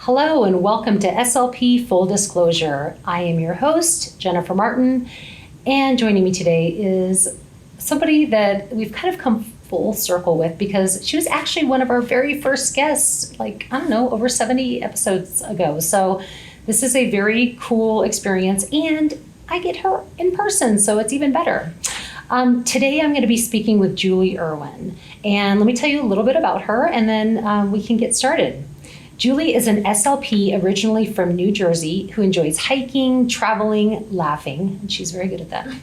Hello and welcome to SLP Full Disclosure. I am your host, Jennifer Martin, and joining me today is somebody that we've kind of come full circle with because she was actually one of our very first guests, over 70 episodes ago. So this is a very cool experience, and I get her in person, so it's even better. Today I'm going to be speaking with Julie Irwin, and let me tell you a little bit about her, and then we can get started. Julie is an SLP originally from New Jersey who enjoys hiking, traveling, laughing, and she's very good at that,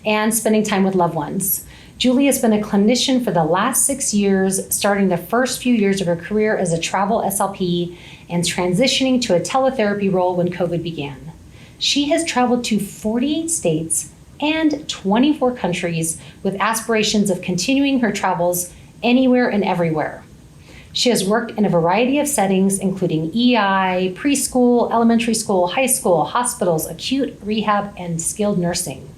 and spending time with loved ones. Julie has been a clinician for the last 6 years, starting the first few years of her career as a travel SLP and transitioning to a teletherapy role when COVID began. She has traveled to 48 states and 24 countries with aspirations of continuing her travels anywhere and everywhere. She has worked in a variety of settings, including EI, preschool, elementary school, high school, hospitals, acute, rehab, and skilled nursing.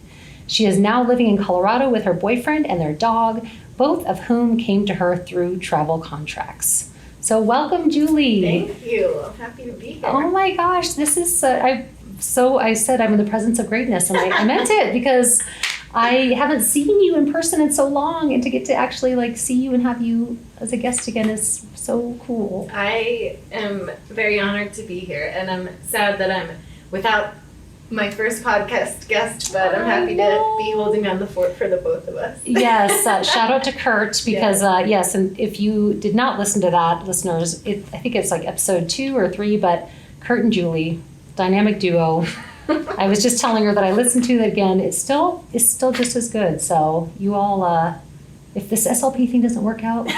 She is now living in Colorado with her boyfriend and their dog, both of whom came to her through travel contracts. So welcome, Julie. Thank you. I'm happy to be here. Oh my gosh, this is, I said I'm in the presence of greatness, and I meant it because I haven't seen you in person in so long, and to get to actually see you and have you as a guest again is so cool. I am very honored to be here, and I'm sad that I'm without my first podcast guest, but I'm happy to be holding down the fort for the both of us. Yes, shout out to Kurt because yes, and if you did not listen to that, listeners, I think it's episode 2 or 3, but Kurt and Julie, dynamic duo. I was just telling her that I listened to it again. It's still just as good. So you all, if this SLP thing doesn't work out,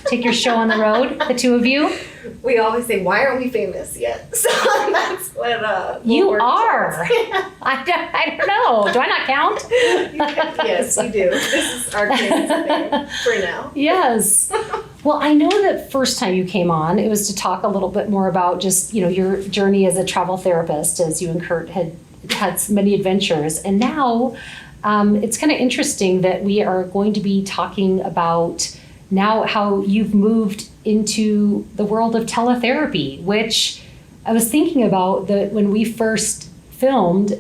take your show on the road, the two of you. We always say, why aren't we famous yet? So that's what you are. I don't know. Do I not count? Yes, you do. This is our kids thing for now. Yes. Well, I know that first time you came on, it was to talk a little bit more about just, your journey as a travel therapist, as you and Kurt had many adventures. And now it's kind of interesting that we are going to be talking about now how you've moved into the world of teletherapy, which I was thinking about when we first filmed,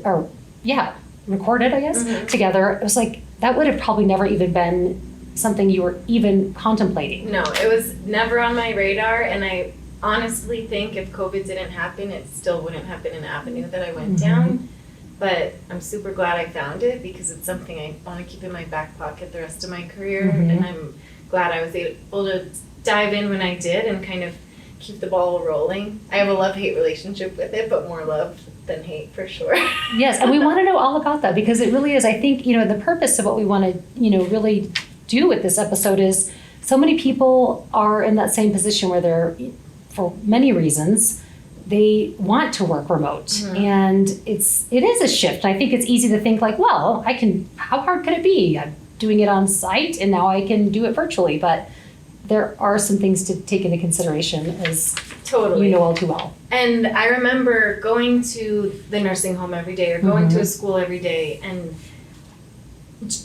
recorded, I guess, together. It was that would have probably never even been something you were even contemplating. No, it was never on my radar, and I honestly think if COVID didn't happen, it still wouldn't have been an avenue that I went down. But I'm super glad I found it because it's something I want to keep in my back pocket the rest of my career, and I'm glad I was able to dive in when I did and kind of keep the ball rolling. I have a love-hate relationship with it, but more love than hate for sure. Yes, and we want to know all about that because it really is, I think, the purpose of what we want to, really do with this episode is so many people are in that same position where they're, for many reasons, they want to work remote. And it is a shift. I think it's easy to think how hard could it be? I'm doing it on site and now I can do it virtually, but there are some things to take into consideration as you know all too well. And I remember going to the nursing home every day or going to a school every day and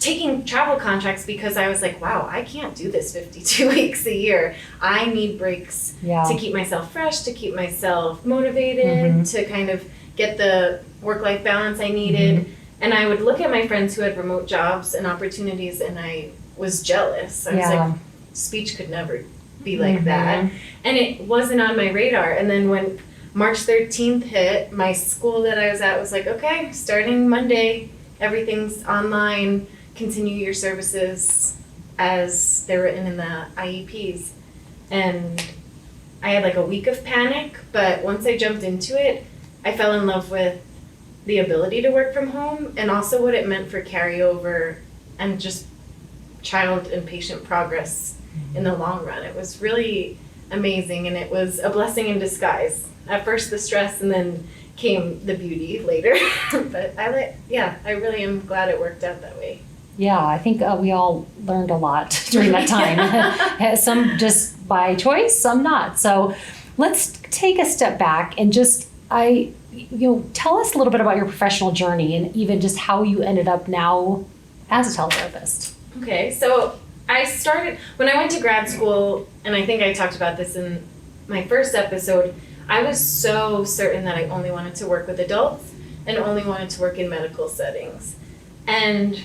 taking travel contracts because I was like, wow, I can't do this 52 weeks a year. I need breaks to keep myself fresh, to keep myself motivated, to kind of get the work-life balance I needed. And I would look at my friends who had remote jobs and opportunities, and I was jealous. I was like, speech could never be like that. And it wasn't on my radar. And then when March 13th hit, my school that I was at was like, okay, starting Monday, everything's online, continue your services as they're written in the IEPs. And I had a week of panic, but once I jumped into it, I fell in love with the ability to work from home and also what it meant for carryover and just child and patient progress in the long run. It was really amazing, and it was a blessing in disguise. At first the stress, and then came the beauty later. But I really am glad it worked out that way. Yeah, I think we all learned a lot during that time. Some just by choice, some not. So let's take a step back and just tell us a little bit about your professional journey and even just how you ended up now as a teletherapist. Okay, so I started when I went to grad school, and I think I talked about this in my first episode. I was so certain that I only wanted to work with adults and only wanted to work in medical settings. And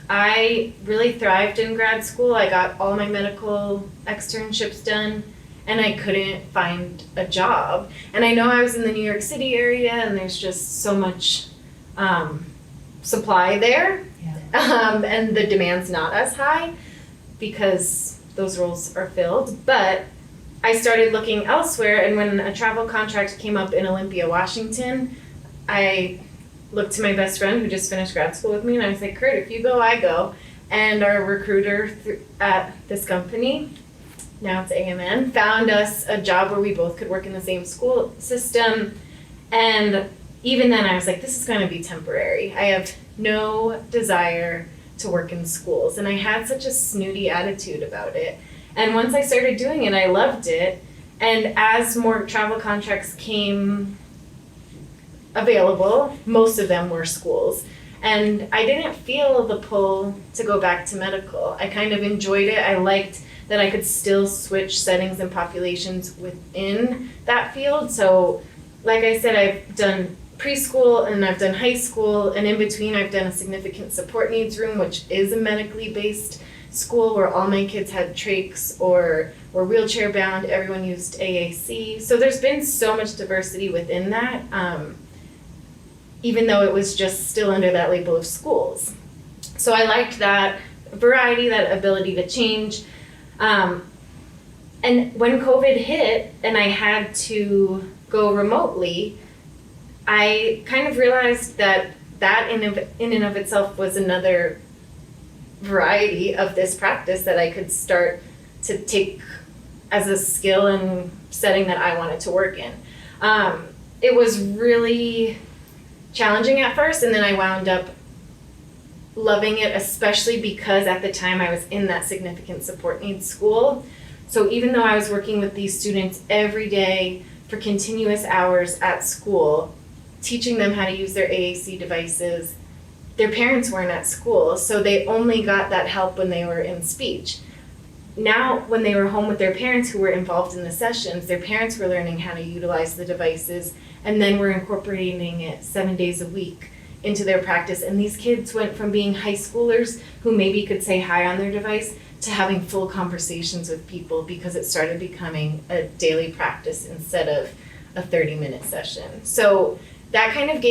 I really thrived in grad school. I got all my medical externships done, and I couldn't find a job. And I know I was in the New York City area, and there's just so much supply there, and the demand's not as high because those roles are filled. But I started looking elsewhere, and when a travel contract came up in Olympia, Washington, I looked to my best friend who just finished grad school with me, and I was like, Kurt, if you go, I go. And our recruiter at this company, now it's AMN, found us a job where we both could work in the same school system. And even then I was like, this is going to be temporary. I have no desire to work in schools. And I had such a snooty attitude about it. And once I started doing it, I loved it. And as more travel contracts came available, most of them were schools. And I didn't feel the pull to go back to medical. I kind of enjoyed it. I liked that I could still switch settings and populations within that field. So, like I said, I've done preschool and I've done high school, and in between I've done a significant support needs room, which is a medically based school where all my kids had trachs or were wheelchair bound. Everyone used AAC. So there's been so much diversity within that, even though it was just still under that label of schools. So I liked that variety, that ability to change. And when COVID hit and I had to go remotely, I kind of realized that in and of itself was another variety of this practice that I could start to take as a skill and setting that I wanted to work in. It was really challenging at first, and then I wound up loving it, especially because at the time I was in that significant support needs school. So even though I was working with these students every day for continuous hours at school, teaching them how to use their AAC devices, their parents weren't at school, so they only got that help when they were in speech. Now, when they were home with their parents who were involved in the sessions, their parents were learning how to utilize the devices, and then we're incorporating it 7 days a week into their practice. And these kids went from being high schoolers who maybe could say hi on their device to having full conversations with people because it started becoming a daily practice instead of a 30-minute session. So that kind of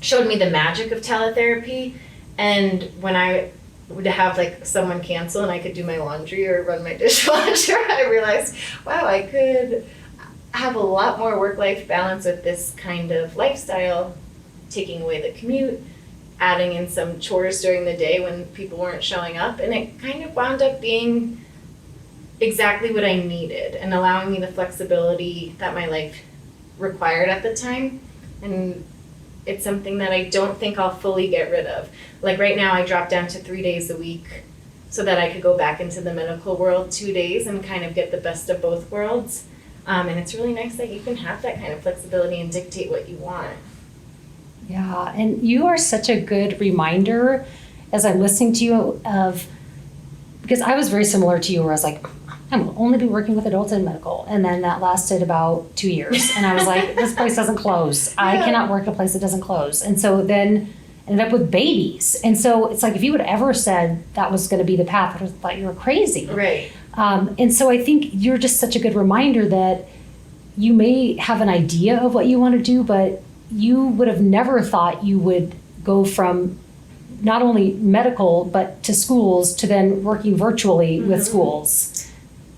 showed me the magic of teletherapy. And when I would have like someone cancel and I could do my laundry or run my dishwasher, I realized, wow, I could have a lot more work-life balance with this kind of lifestyle, taking away the commute, adding in some chores during the day when people weren't showing up, and it kind of wound up being exactly what I needed and allowing me the flexibility that my life required at the time. And it's something that I don't think I'll fully get rid of. Like right now I dropped down to 3 days a week so that I could go back into the medical world 2 days and kind of get the best of both worlds. And it's really nice that you can have that kind of flexibility and dictate what you want. Yeah, and you are such a good reminder as I'm listening to you because I was very similar to you where I was like, I'm will only be working with adults in medical. And then that lasted about 2 years. And I was like, this place doesn't close. I cannot work at a place that doesn't close. And so then ended up with babies. And so it's like, if you had ever said that was going to be the path, I would have thought you were crazy. Right. And so I think you're just such a good reminder that you may have an idea of what you want to do, but you would have never thought you would go from not only medical, but to schools, to then working virtually with schools.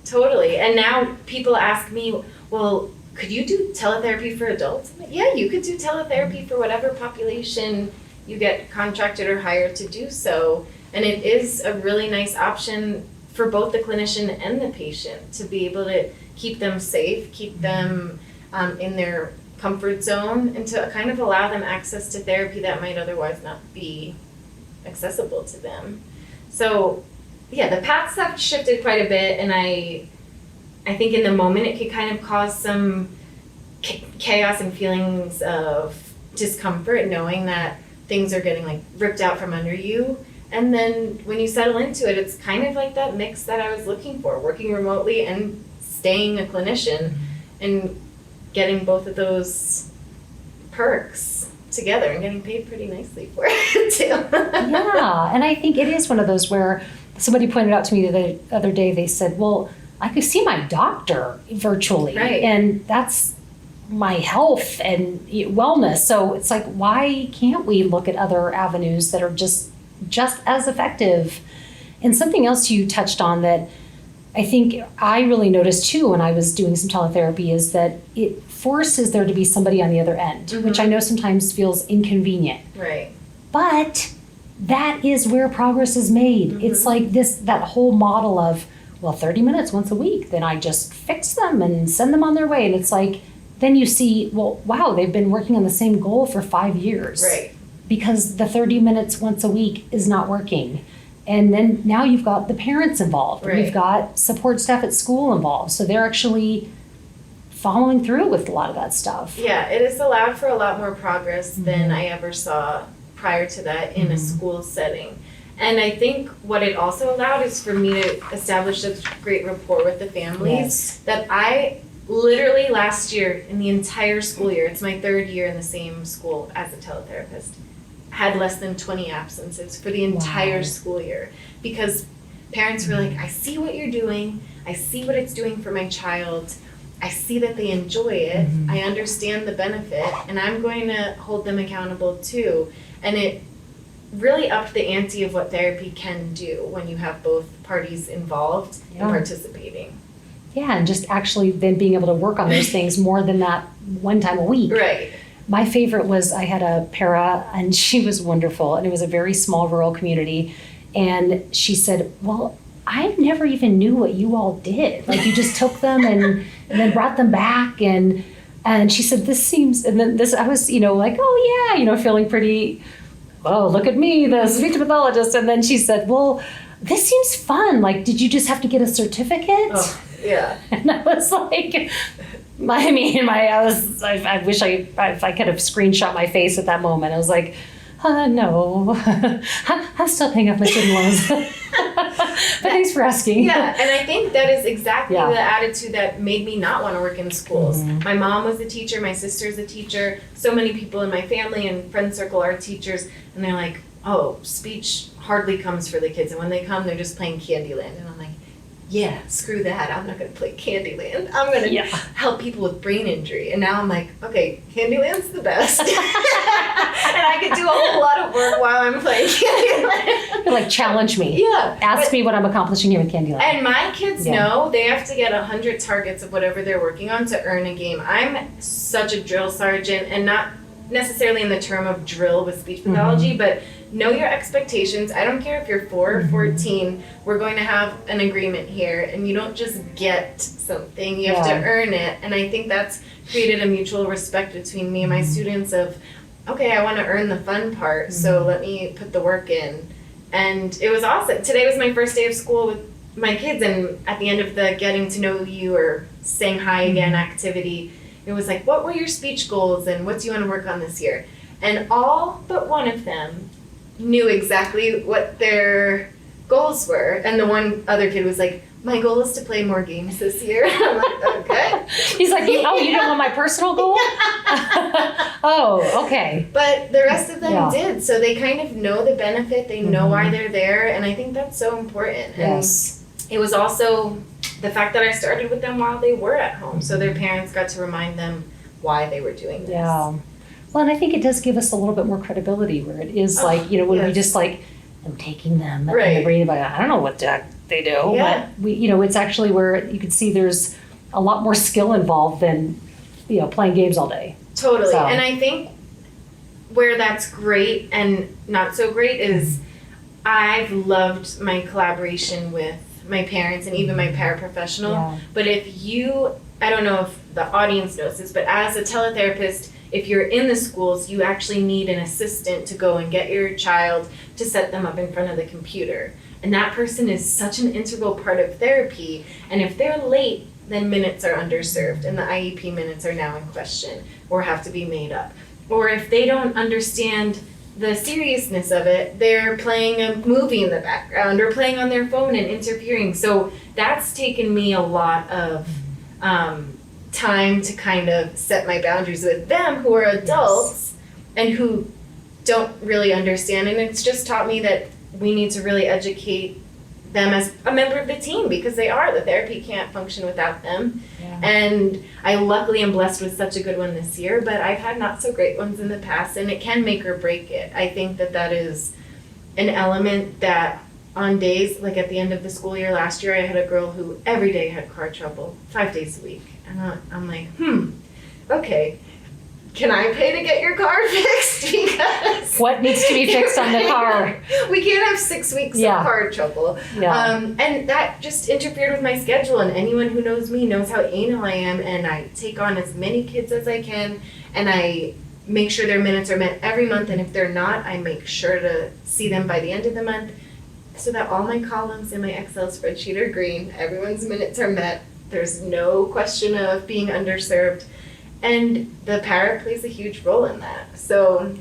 Totally. And now people ask me, well, could you do teletherapy for adults? I'm like, yeah, you could do teletherapy for whatever population you get contracted or hired to do so. And it is a really nice option for both the clinician and the patient to be able to keep them safe, keep them in their comfort zone, and to kind of allow them access to therapy that might otherwise not be accessible to them. So yeah, the paths have shifted quite a bit, and I think in the moment it could kind of cause some chaos and feelings of discomfort, knowing that things are getting like ripped out from under you. And then when you settle into it, it's kind of like that mix that I was looking for, working remotely and staying a clinician. And getting both of those perks together and getting paid pretty nicely for it too. Yeah, and I think it is one of those where somebody pointed out to me the other day, they said, well, I could see my doctor virtually, Right. and that's my health and wellness. So it's like, why can't we look at other avenues that are just as effective? And something else you touched on that I think I really noticed too when I was doing some teletherapy is that it forces there to be somebody on the other end, which I know sometimes feels inconvenient. Right. But that is where progress is made. It's like that whole model of, well, 30 minutes once a week, then I just fix them and send them on their way. And it's like, then you see, well, wow, they've been working on the same goal for 5 years. Right. Because the 30 minutes once a week is not working. And then now you've got the parents involved. Right. You've got support staff at school involved. So they're actually following through with a lot of that stuff. Yeah, it has allowed for a lot more progress than I ever saw prior to that in a school setting. And I think what it also allowed is for me to establish such great rapport with the families that I literally last year, in the entire school year, it's my 3rd year in the same school as a teletherapist, had less than 20 absences for the entire school year. Because parents were like, I see what you're doing, I see what it's doing for my child, I see that they enjoy it, I understand the benefit, and I'm going to hold them accountable too. And it really upped the ante of what therapy can do when you have both parties involved and participating. Yeah, and just actually then being able to work on those things more than that one time a week. Right. My favorite was I had a para and she was wonderful, and it was a very small rural community. And she said, well, I never even knew what you all did. Like you just took them and then brought them back. And she said, this seems, and then this, I was, like, oh yeah, feeling pretty, oh, look at me, the speech pathologist. And then she said, well, this seems fun. Like, did you just have to get a certificate? Oh, yeah. And I was like, I wish if I could have screenshot my face at that moment. I was like, no, I'm still paying off my student loans. But thanks for asking. Yeah, and I think that is exactly the attitude that made me not want to work in schools. My mom was a teacher, my sister's a teacher, so many people in my family and friend circle are teachers, and they're like, oh, speech hardly comes for the kids, and when they come, they're just playing Candyland, and I'm like, yeah, screw that. I'm not going to play Candyland. I'm going to help people with brain injury. And now I'm like, okay, Candyland's the best. And I could do a whole lot of work while I'm playing Candyland. You're like, challenge me. Yeah. Ask me what I'm accomplishing here with Candyland. And my kids know they have to get 100 targets of whatever they're working on to earn a game. I'm such a drill sergeant, and not necessarily in the term of drill with speech pathology, but know your expectations. I don't care if you're 4 or 14, we're going to have an agreement here, and you don't just get something, you have to earn it. And I think that's created a mutual respect between me and my students of, okay, I want to earn the fun part, so let me put the work in. And it was awesome. Today was my first day of school with my kids, and at the end of the getting to know you or saying hi again activity, it was like, what were your speech goals and what do you want to work on this year? And all but one of them knew exactly what their goals were. And the one other kid was like, my goal is to play more games this year. And I'm like, okay. He's like, oh, you don't want my personal goal? Oh, okay. But the rest of them did. So they kind of know the benefit. They know why they're there. And I think that's so important. Yes. And it was also the fact that I started with them while they were at home. So their parents got to remind them why they were doing this. Yeah. Well, and I think it does give us a little bit more credibility where it is like, when we just like, I'm taking them and they're reading about, I don't know what they do, but it's actually where you can see there's a lot more skill involved than, playing games all day. Totally. So. And I think where that's great and not so great is I've loved my collaboration with my parents and even my paraprofessional. Yeah. But I don't know if the audience knows this, but as a teletherapist, if you're in the schools, you actually need an assistant to go and get your child to set them up in front of the computer. And that person is such an integral part of therapy. And if they're late, then minutes are underserved and the IEP minutes are now in question or have to be made up. Or if they don't understand the seriousness of it, they're playing a movie in the background or playing on their phone and interfering. So that's taken me a lot of time to kind of set my boundaries with them, who are adults and who don't really understand. And it's just taught me that we need to really educate them as a member of the team, because they are. The therapy can't function without them. Yeah. And I luckily am blessed with such a good one this year, but I've had not so great ones in the past, and it can make or break it. I think that is an element that on days, like at the end of the school year last year, I had a girl who every day had car trouble, 5 days a week. And I'm like, okay, can I pay to get your car fixed? Because what needs to be fixed on the car? We can't have 6 weeks of car trouble. Yeah. And that just interfered with my schedule. And anyone who knows me knows how anal I am. And I take on as many kids as I can. And I make sure their minutes are met every month. And if they're not, I make sure to see them by the end of the month, so that all my columns in my Excel spreadsheet are green. Everyone's minutes are met. There's no question of being underserved. And the para plays a huge role in that. So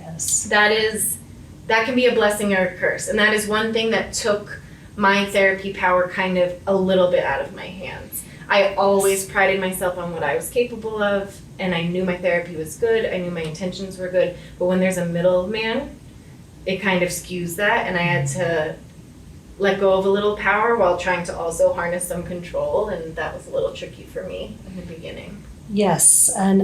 that can be a blessing or a curse. And that is one thing that took my therapy power kind of a little bit out of my hands. I always prided myself on what I was capable of, and I knew my therapy was good. I knew my intentions were good. But when there's a middleman, it kind of skews that, and I had to let go of a little power while trying to also harness some control, and that was a little tricky for me in the beginning. Yes, and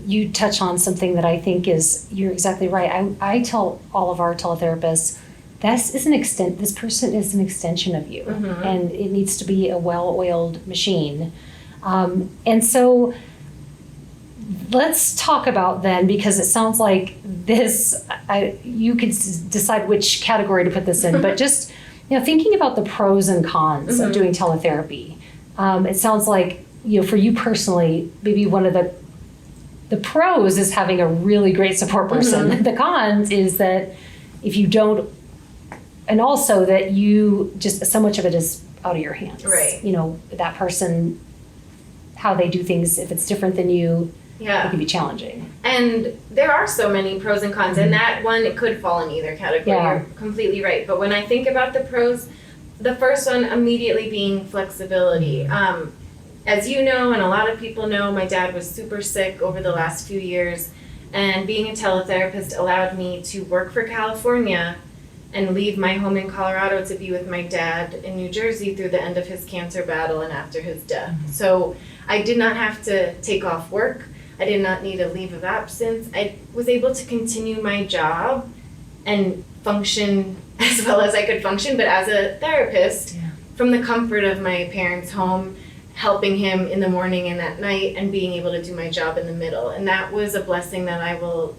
you touch on something that I think you're exactly right. I tell all of our teletherapists, this person is an extension of you, and it needs to be a well-oiled machine. And so let's talk about then, because it sounds like this, you could decide which category to put this in, but just thinking about the pros and cons of doing teletherapy, it sounds like, for you personally, maybe one of the pros is having a really great support person. The cons is that if you don't, and also that you just, so much of it is out of your hands. Right. That person, how they do things, if it's different than you, it can be challenging. And there are so many pros and cons, and that one, it could fall in either category. Yeah. You're completely right. But when I think about the pros, the first one immediately being flexibility. As you know, and a lot of people know, my dad was super sick over the last few years, and being a teletherapist allowed me to work for California and leave my home in Colorado to be with my dad in New Jersey through the end of his cancer battle and after his death. So I did not have to take off work. I did not need a leave of absence. I was able to continue my job and function as well as I could function, but as a therapist, from the comfort of my parents' home, helping him in the morning and at night, and being able to do my job in the middle. And that was a blessing that I will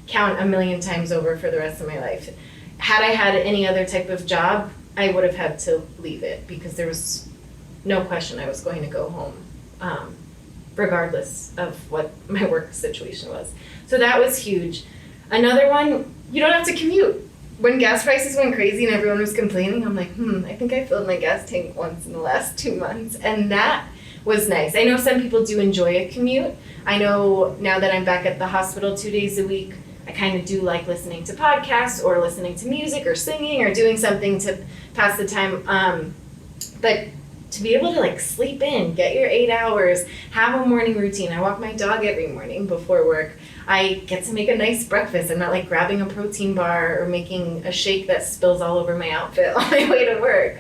count 1,000,000 times over for the rest of my life. Had I had any other type of job, I would have had to leave it, because there was no question I was going to go home, regardless of what my work situation was. So that was huge. Another one, you don't have to commute. When gas prices went crazy and everyone was complaining, I'm like, I think I filled my gas tank once in the last 2 months. And that was nice. I know some people do enjoy a commute. I know now that I'm back at the hospital 2 days a week, I kind of do like listening to podcasts or listening to music or singing or doing something to pass the time. But to be able to sleep in, get your 8 hours, have a morning routine. I walk my dog every morning before work. I get to make a nice breakfast. I'm not grabbing a protein bar or making a shake that spills all over my outfit on my way to work.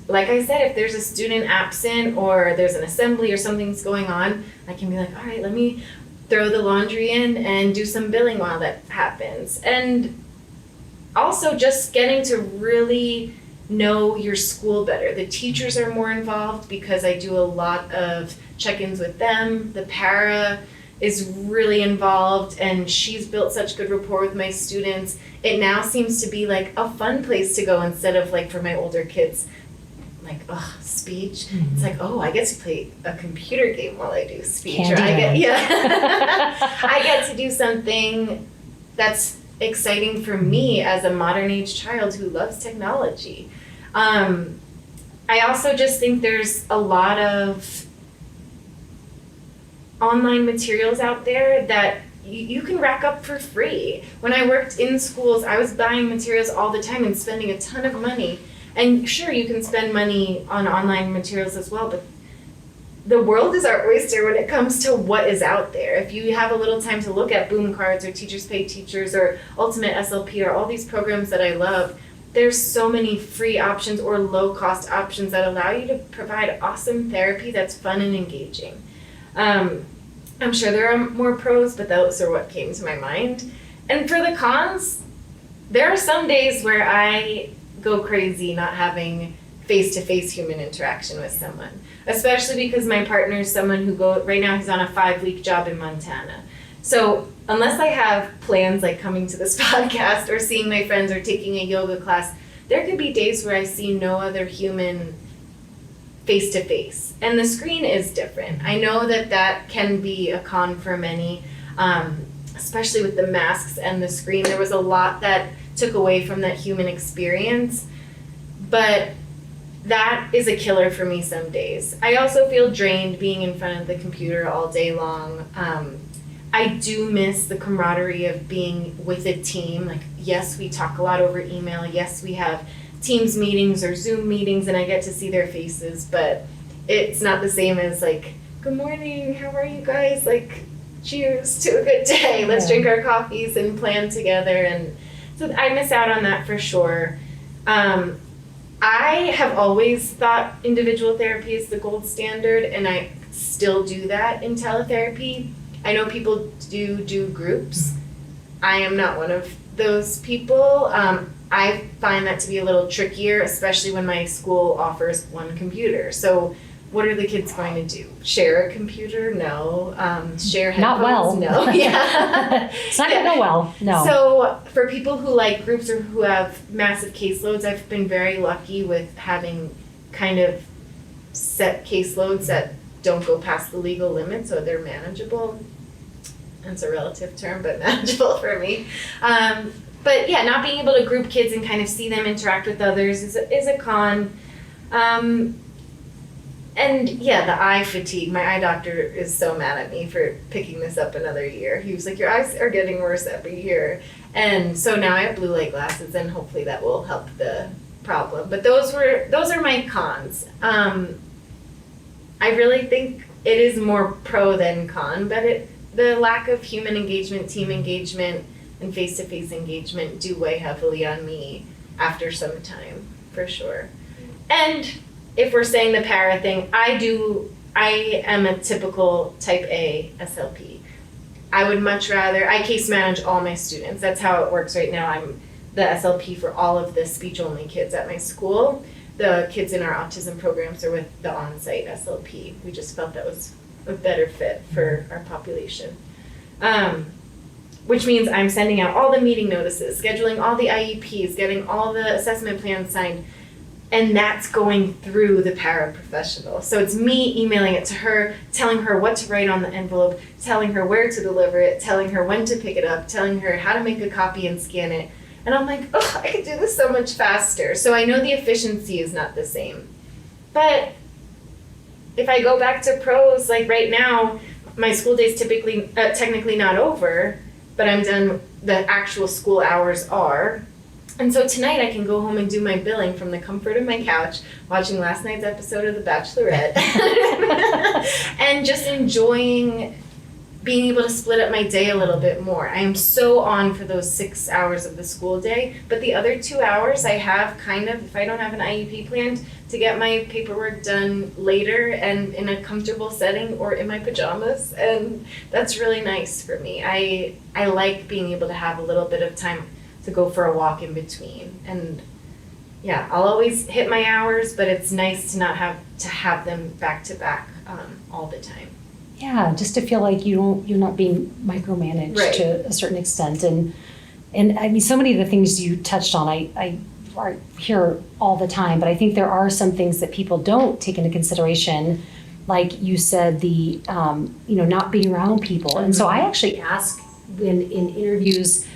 Like I said, if there's a student absent or there's an assembly or something's going on, I can be like, all right, let me throw the laundry in and do some billing while that happens. And also just getting to really know your school better. The teachers are more involved because I do a lot of check-ins with them. The para is really involved, and she's built such good rapport with my students. It now seems to be a fun place to go instead of for my older kids, speech. It's I get to play a computer game while I do speech. I get to do something that's exciting for me as a modern age child who loves technology. I also just think there's a lot of online materials out there that you can rack up for free. When I worked in schools, I was buying materials all the time and spending a ton of money. And sure, you can spend money on online materials as well, but the world is our oyster when it comes to what is out there. If you have a little time to look at Boom Cards or Teachers Pay Teachers or Ultimate SLP or all these programs that I love, there's so many free options or low-cost options that allow you to provide awesome therapy that's fun and engaging. I'm sure there are more pros, but those are what came to my mind. And for the cons, there are some days where I go crazy not having face-to-face human interaction with someone, especially because my partner is someone who right now he's on a 5-week job in Montana. So unless I have plans like coming to this podcast or seeing my friends or taking a yoga class, there could be days where I see no other human face-to-face. And the screen is different. I know that can be a con for many, especially with the masks and the screen. There was a lot that took away from that human experience, but that is a killer for me some days. I also feel drained being in front of the computer all day long. I do miss the camaraderie of being with a team. Like, yes, we talk a lot over email. Yes, we have Teams meetings or Zoom meetings, and I get to see their faces, but it's not the same as like, good morning, how are you guys? Like, cheers to a good day. Let's drink our coffees and plan together. And so I miss out on that for sure. I have always thought individual therapy is the gold standard, and I still do that in teletherapy. I know people do groups. I am not one of those people. I find that to be a little trickier, especially when my school offers one computer. So what are the kids going to do? Share a computer? No. Share headphones? Not well. No. Yeah. It's not going to go well. No. So for people who like groups or who have massive caseloads, I've been very lucky with having kind of set caseloads that don't go past the legal limit, so they're manageable. That's a relative term, but manageable for me. But yeah, not being able to group kids and kind of see them interact with others is a con. And yeah, the eye fatigue. My eye doctor is so mad at me for picking this up another year. He was like, your eyes are getting worse every year. And so now I have blue light glasses, and hopefully that will help the problem. But those are my cons. I really think it is more pro than con, but the lack of human engagement, team engagement, and face-to-face engagement do weigh heavily on me after some time, for sure. And if we're saying the para thing, I am a typical type A SLP. I would much rather, I case manage all my students. That's how it works right now. I'm the SLP for all of the speech-only kids at my school. The kids in our autism programs are with the on-site SLP. We just felt that was a better fit for our population. Which means I'm sending out all the meeting notices, scheduling all the IEPs, getting all the assessment plans signed, and that's going through the paraprofessional. So it's me emailing it to her, telling her what to write on the envelope, telling her where to deliver it, telling her when to pick it up, telling her how to make a copy and scan it. And I'm like, oh, I could do this so much faster. So I know the efficiency is not the same. But if I go back to pros, like right now, my school day is technically not over, but I'm done, the actual school hours are. And so tonight I can go home and do my billing from the comfort of my couch, watching last night's episode of The Bachelorette, and just enjoying being able to split up my day a little bit more. I am so on for those 6 hours of the school day, but the other 2 hours I have kind of, if I don't have an IEP planned, to get my paperwork done later and in a comfortable setting or in my pajamas, and that's really nice for me. I like being able to have a little bit of time to go for a walk in between. And yeah, I'll always hit my hours, but it's nice to not have to have them back to back all the time. Yeah, just to feel like you're not being micromanaged Right. to a certain extent. And I mean, so many of the things you touched on, I hear all the time, but I think there are some things that people don't take into consideration, like you said, the not being around people. And so I actually ask in interviews,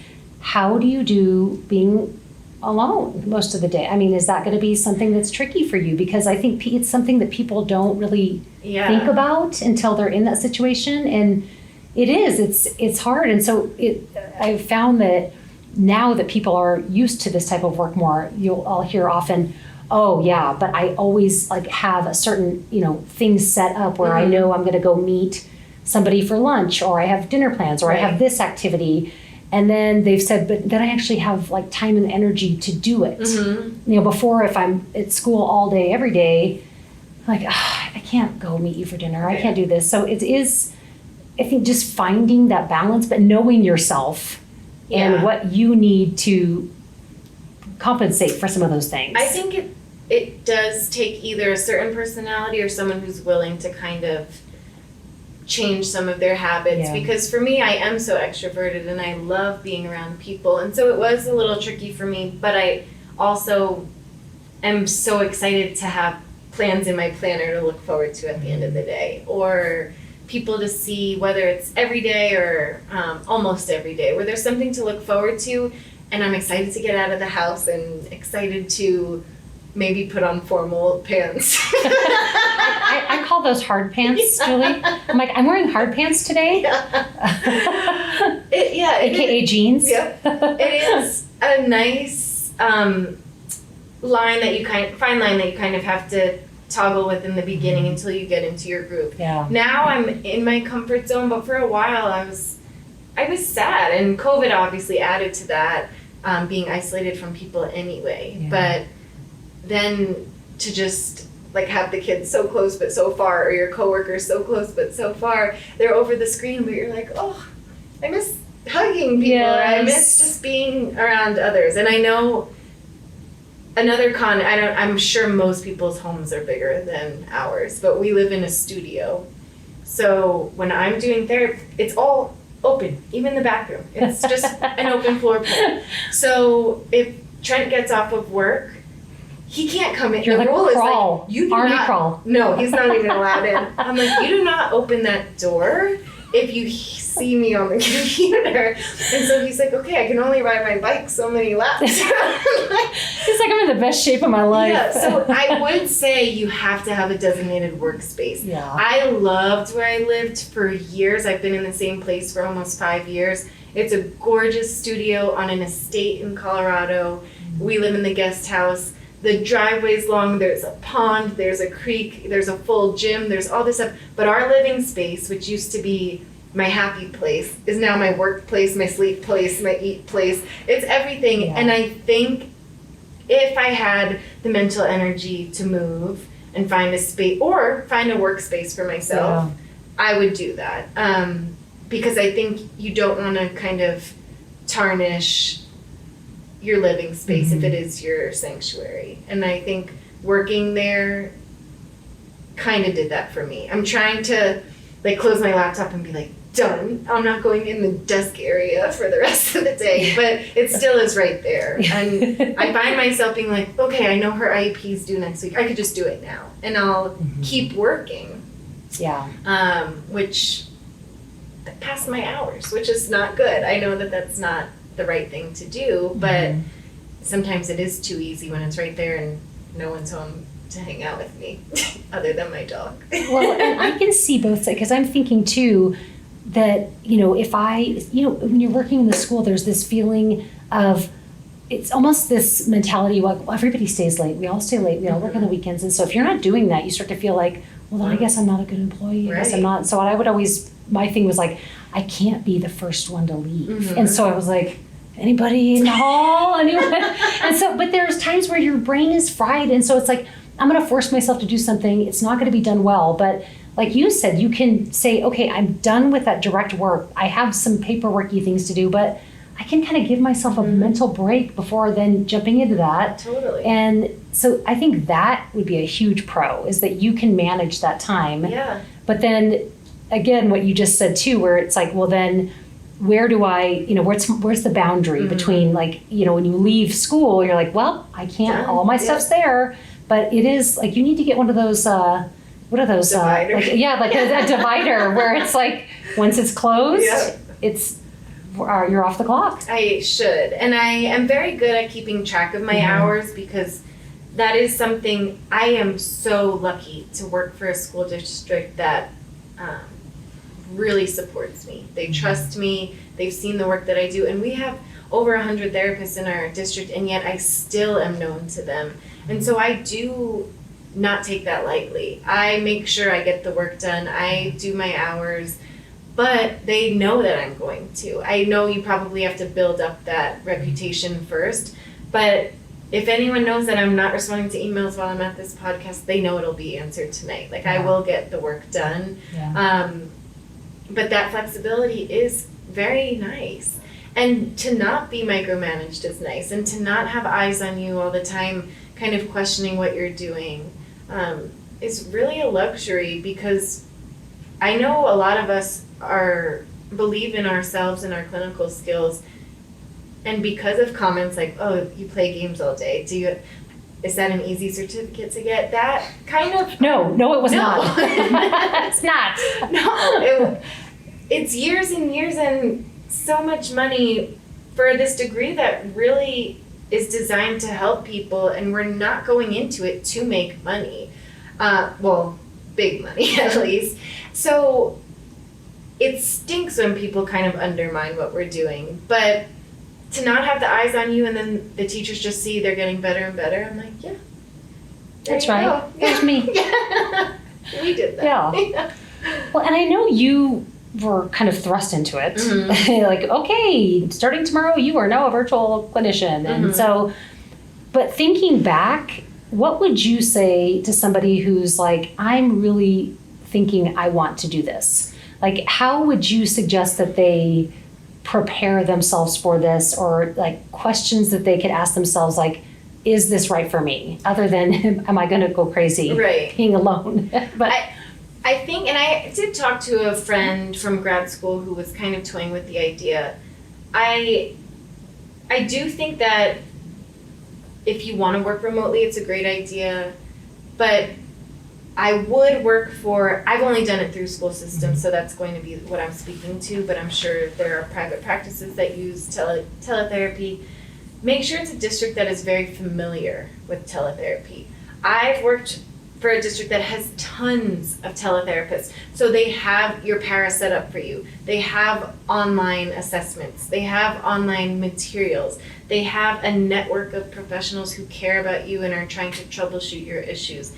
how do you do being alone most of the day? I mean, is that going to be something that's tricky for you? Because I think it's something that people don't really think about until they're in that situation. And it's hard. And so I've found that now that people are used to this type of work more, I'll hear often, oh yeah, but I always like have a certain, things set up where I know I'm going to go meet somebody for lunch, or I have dinner plans, or I have this activity. And then they've said, but then I actually have like time and energy to do it. Before, if I'm at school all day, every day, like, I can't go meet you for dinner. I can't do this. So it is, I think, just finding that balance, but knowing yourself and what you need to compensate for some of those things. I think it does take either a certain personality or someone who's willing to kind of change some of their habits, because for me, I am so extroverted and I love being around people, and so it was a little tricky for me, but I also am so excited to have plans in my planner to look forward to at the end of the day, or people to see, whether it's every day or almost every day, where there's something to look forward to, and I'm excited to get out of the house and excited to maybe put on formal pants. I call those hard pants, Julie. I'm like, I'm wearing hard pants today. AKA jeans. Yep. It is a nice fine line that you kind of have to toggle with in the beginning until you get into your groove. Yeah. Now I'm in my comfort zone, but for a while I was sad, and COVID obviously added to that, being isolated from people anyway. Yeah. But then to just like have the kids so close but so far, or your coworkers so close but so far, they're over the screen, but you're like, oh, I miss hugging people, or I miss just being around others. And I know another I'm sure most people's homes are bigger than ours, but we live in a studio. So when I'm doing therapy, it's all open, even the bathroom. It's just an open floor plan. So if Trent gets off of work, he can't come in. You're the like, rule crawl. is like, you do Army not, crawl. No, he's not even allowed in. I'm like, you do not open that door if you see me on the computer. And so he's like, okay, I can only ride my bike so many laps. He's like, I'm in the best shape of my life. Yeah, so I would say you have to have a designated workspace. Yeah. I loved where I lived for years. I've been in the same place for almost 5 years. It's a gorgeous studio on an estate in Colorado. We live in the guest house. The driveway's long, there's a pond, there's a creek, there's a full gym, there's all this stuff. But our living space, which used to be my happy place, is now my workplace, my sleep place, my eat place. It's everything. Yeah. And I think if I had the mental energy to move and find a space, or find a workspace for myself, I would do that. Because I think you don't want to kind of tarnish your living space if it is your sanctuary. And I think working there kind of did that for me. I'm trying to like close my laptop and be like, done. I'm not going in the desk area for the rest of the day, but it still is right there. And I find myself being like, okay, I know her IEP's due next week. I could just do it now and I'll keep working. Yeah. Which past my hours, which is not good. I know that that's not the right thing to do, but sometimes it is too easy when it's right there and no one's home to hang out with me other than my dog. Well, and I can see both sides, because I'm thinking too that, if when you're working in the school, there's this feeling of, it's almost this mentality, well, everybody stays late. We all stay late. We all work on the weekends. And so if you're not doing that, you start to feel like, well, then I guess I'm not a good employee. I guess I'm not. So I would always, my thing was like, I can't be the first one to leave. And so I was like, anybody in the hall? Anyone? And so, but there's times where your brain is fried. And so it's like, I'm going to force myself to do something. It's not going to be done well. But like you said, you can say, okay, I'm done with that direct work. I have some paperworky things to do, but I can kind of give myself a mental break before then jumping into that. Totally. And so I think that would be a huge pro, is that you can manage that time. Yeah. But then again, what you just said too, where it's like, well then, where do I, where's the boundary between like, when you leave school, you're like, well, I can't, all my stuff's there, but it is like, you need to get one of those, what are those? Divider. A divider where it's like, once it's closed, it's, you're off the clock. I should. And I am very good at keeping track of my hours, because that is something, I am so lucky to work for a school district that really supports me. They trust me. They've seen the work that I do. And we have over 100 therapists in our district, and yet I still am known to them And so I do not take that lightly. I make sure I get the work done. I do my hours, but they know that I'm going to. I know you probably have to build up that reputation first, but if anyone knows that I'm not responding to emails while I'm at this podcast, they know it'll be answered tonight. Like, I will get the work done. Yeah. But that flexibility is very nice. And to not be micromanaged is nice, and to not have eyes on you all the time kind of questioning what you're doing is really a luxury, because I know a lot of us believe in ourselves and our clinical skills, and because of comments like, oh, you play games all day, is that an easy certificate to get? That kind of... No, it was not. It's not. No, it's years and years and so much money for this degree that really is designed to help people, and we're not going into it to make money. Well, big money at least. So it stinks when people kind of undermine what we're doing, but to not have the eyes on you and then the teachers just see they're getting better and better, I'm like, yeah. That's right. There's me. Yeah. We did that. Yeah. Well, and I know you were kind of thrust into it. Mm-hmm. Like, okay, starting tomorrow, you are now a virtual clinician. And so, but thinking back, what would you say to somebody who's like, I'm really thinking I want to do this? Like, how would you suggest that they prepare themselves for this, or like questions that they could ask themselves, like, is this right for me? Other than, am I going to go crazy being alone? But I think, and I did talk to a friend from grad school who was kind of toying with the idea. I do think that if you want to work remotely, it's a great idea, but I would work I've only done it through school systems, so that's going to be what I'm speaking to, but I'm sure there are private practices that use teletherapy. Make sure it's a district that is very familiar with teletherapy. I've worked for a district that has tons of teletherapists, so they have your para set up for you. They have online assessments. They have online materials. They have a network of professionals who care about you and are trying to troubleshoot your issues.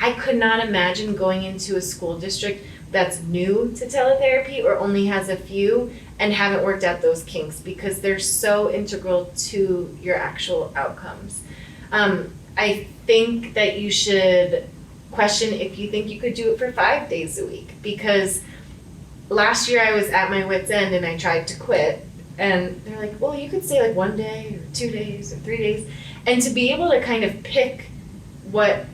I could not imagine going into a school district that's new to teletherapy or only has a few and haven't worked out those kinks, because they're so integral to your actual outcomes. I think that you should question if you think you could do it for 5 days a week, because last year I was at my wit's end and I tried to quit, and they're like, well, you could stay like 1 day or 2 days or 3 days, and to be able to kind of pick what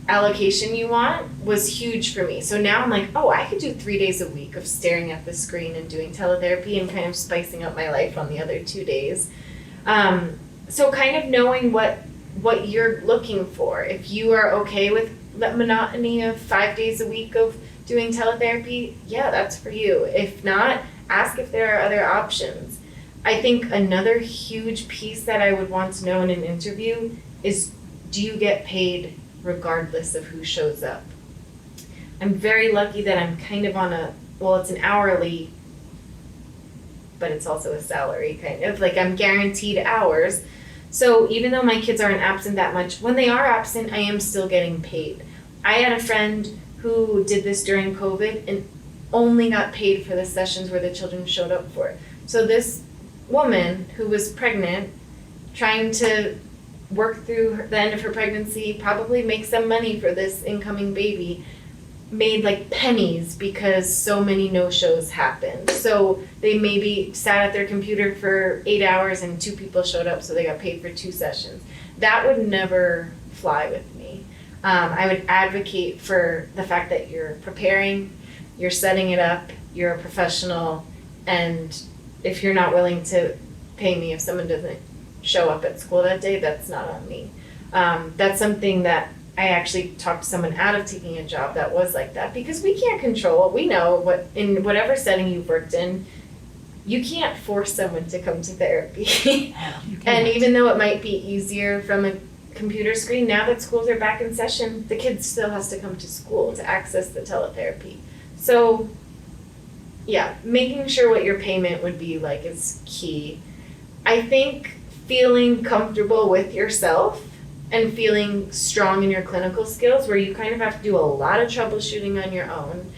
allocation you want was huge for me. So now I'm like, oh, I could do 3 days a week of staring at the screen and doing teletherapy and kind of spicing up my life on the other 2 days. So kind of knowing what you're looking for. If you are okay with the monotony of 5 days a week of doing teletherapy, yeah, that's for you. If not, ask if there are other options. I think another huge piece that I would want to know in an interview is, do you get paid regardless of who shows up? I'm very lucky that I'm kind of on it's an hourly, but it's also a salary kind of, like I'm guaranteed hours. So even though my kids aren't absent that much, when they are absent, I am still getting paid. I had a friend who did this during COVID and only got paid for the sessions where the children showed up for. So this woman who was pregnant, trying to work through the end of her pregnancy, probably make some money for this incoming baby, made like pennies because so many no-shows happened. So they maybe sat at their computer for 8 hours and 2 people showed up, so they got paid for 2 sessions. That would never fly with me. I would advocate for the fact that you're preparing, you're setting it up, you're a professional, and if you're not willing to pay me if someone doesn't show up at school that day, that's not on me. That's something that I actually talked someone out of taking a job that was like that, because we can't control. We know what, in whatever setting you've worked in, you can't force someone to come to therapy. And even though it might be easier from a computer screen, now that schools are back in session, the kid still has to come to school to access the teletherapy. So yeah, making sure what your payment would be like is key. I think feeling comfortable with yourself and feeling strong in your clinical skills where you kind of have to do a lot of troubleshooting on your own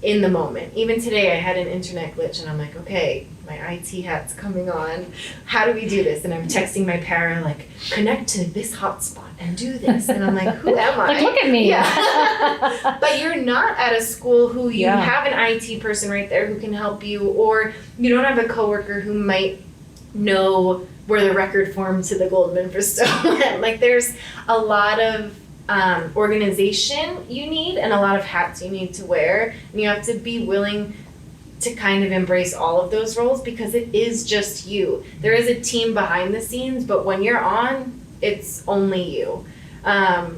in the moment. Even today I had an internet glitch and I'm like, okay, my IT hat's coming on. How do we do this? And I'm texting my para like, connect to this hotspot and do this. And I'm like, who am I? Like, look at me. Yeah. But you're not at a school who you have an IT person right there who can help you, or you don't have a coworker who might know where the record form to the Goldman for Stone. Like there's a lot of organization you need and a lot of hats you need to wear. And you have to be willing to kind of embrace all of those roles because it is just you. There is a team behind the scenes, but when you're on, it's only you. I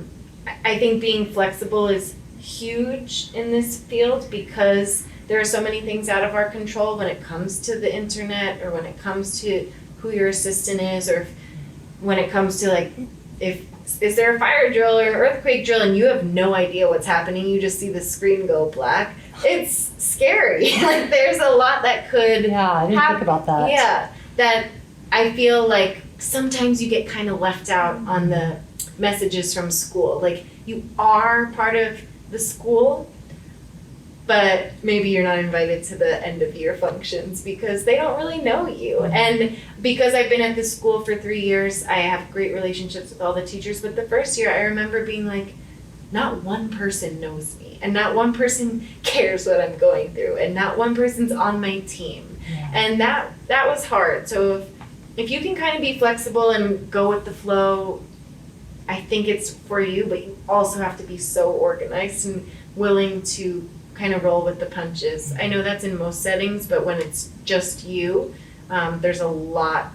think being flexible is huge in this field because there are so many things out of our control when it comes to the internet or when it comes to who your assistant is, or when it comes to like, is there a fire drill or an earthquake drill and you have no idea what's happening, you just see the screen go black. It's scary. Like there's a lot that could I didn't think about that. Yeah, that I feel like sometimes you get kind of left out on the messages from school. Like you are part of the school, but maybe you're not invited to the end of year functions because they don't really know you. And because I've been at this school for 3 years, I have great relationships with all the teachers. But the first year I remember being like, not one person knows me and not one person cares what I'm going through and not one person's on my team. Yeah. And that was hard. So if you can kind of be flexible and go with the flow, I think it's for you, but you also have to be so organized and willing to kind of roll with the punches. I know that's in most settings, but when it's just you, there's a lot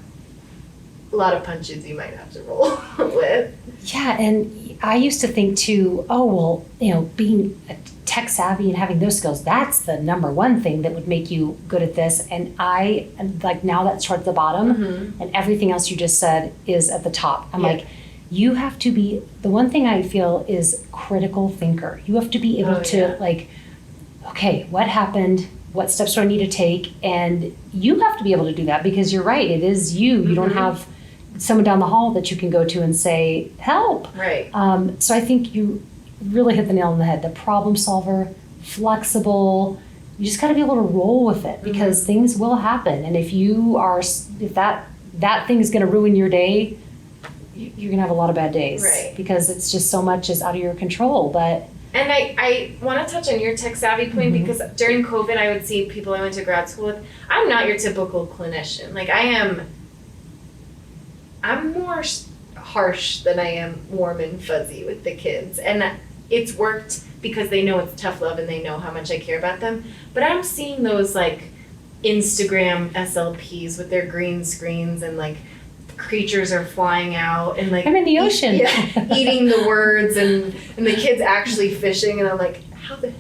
of punches you might have to roll with. Yeah, and I used to think too, oh, well, you know, being tech savvy and having those skills, that's the number one thing that would make you good at this. And I, like now that's towards the bottom and everything else you just said is at the top. I'm like, you have to be, the one thing I feel is critical thinker. You have to be able to like, okay, what happened? What steps do I need to take? And you have to be able to do that because you're right, it is you. You don't have someone down the hall that you can go to and say, help. Right. So I think you really hit the nail on the head. The problem solver, flexible, you just got to be able to roll with it because things will happen. And if that thing is going to ruin your day, you're going to have a lot of bad days. Right. Because it's just so much is out of your control. And I want to touch on your tech savvy point because during COVID I would see people I went to grad school with. I'm not your typical clinician. Like I'm more harsh than I am warm and fuzzy with the kids. And it's worked because they know it's tough love and they know how much I care about them. But I'm seeing those like Instagram SLPs with their green screens and like creatures are flying out and like I'm in the ocean eating the words and the kids actually fishing and I'm like, how the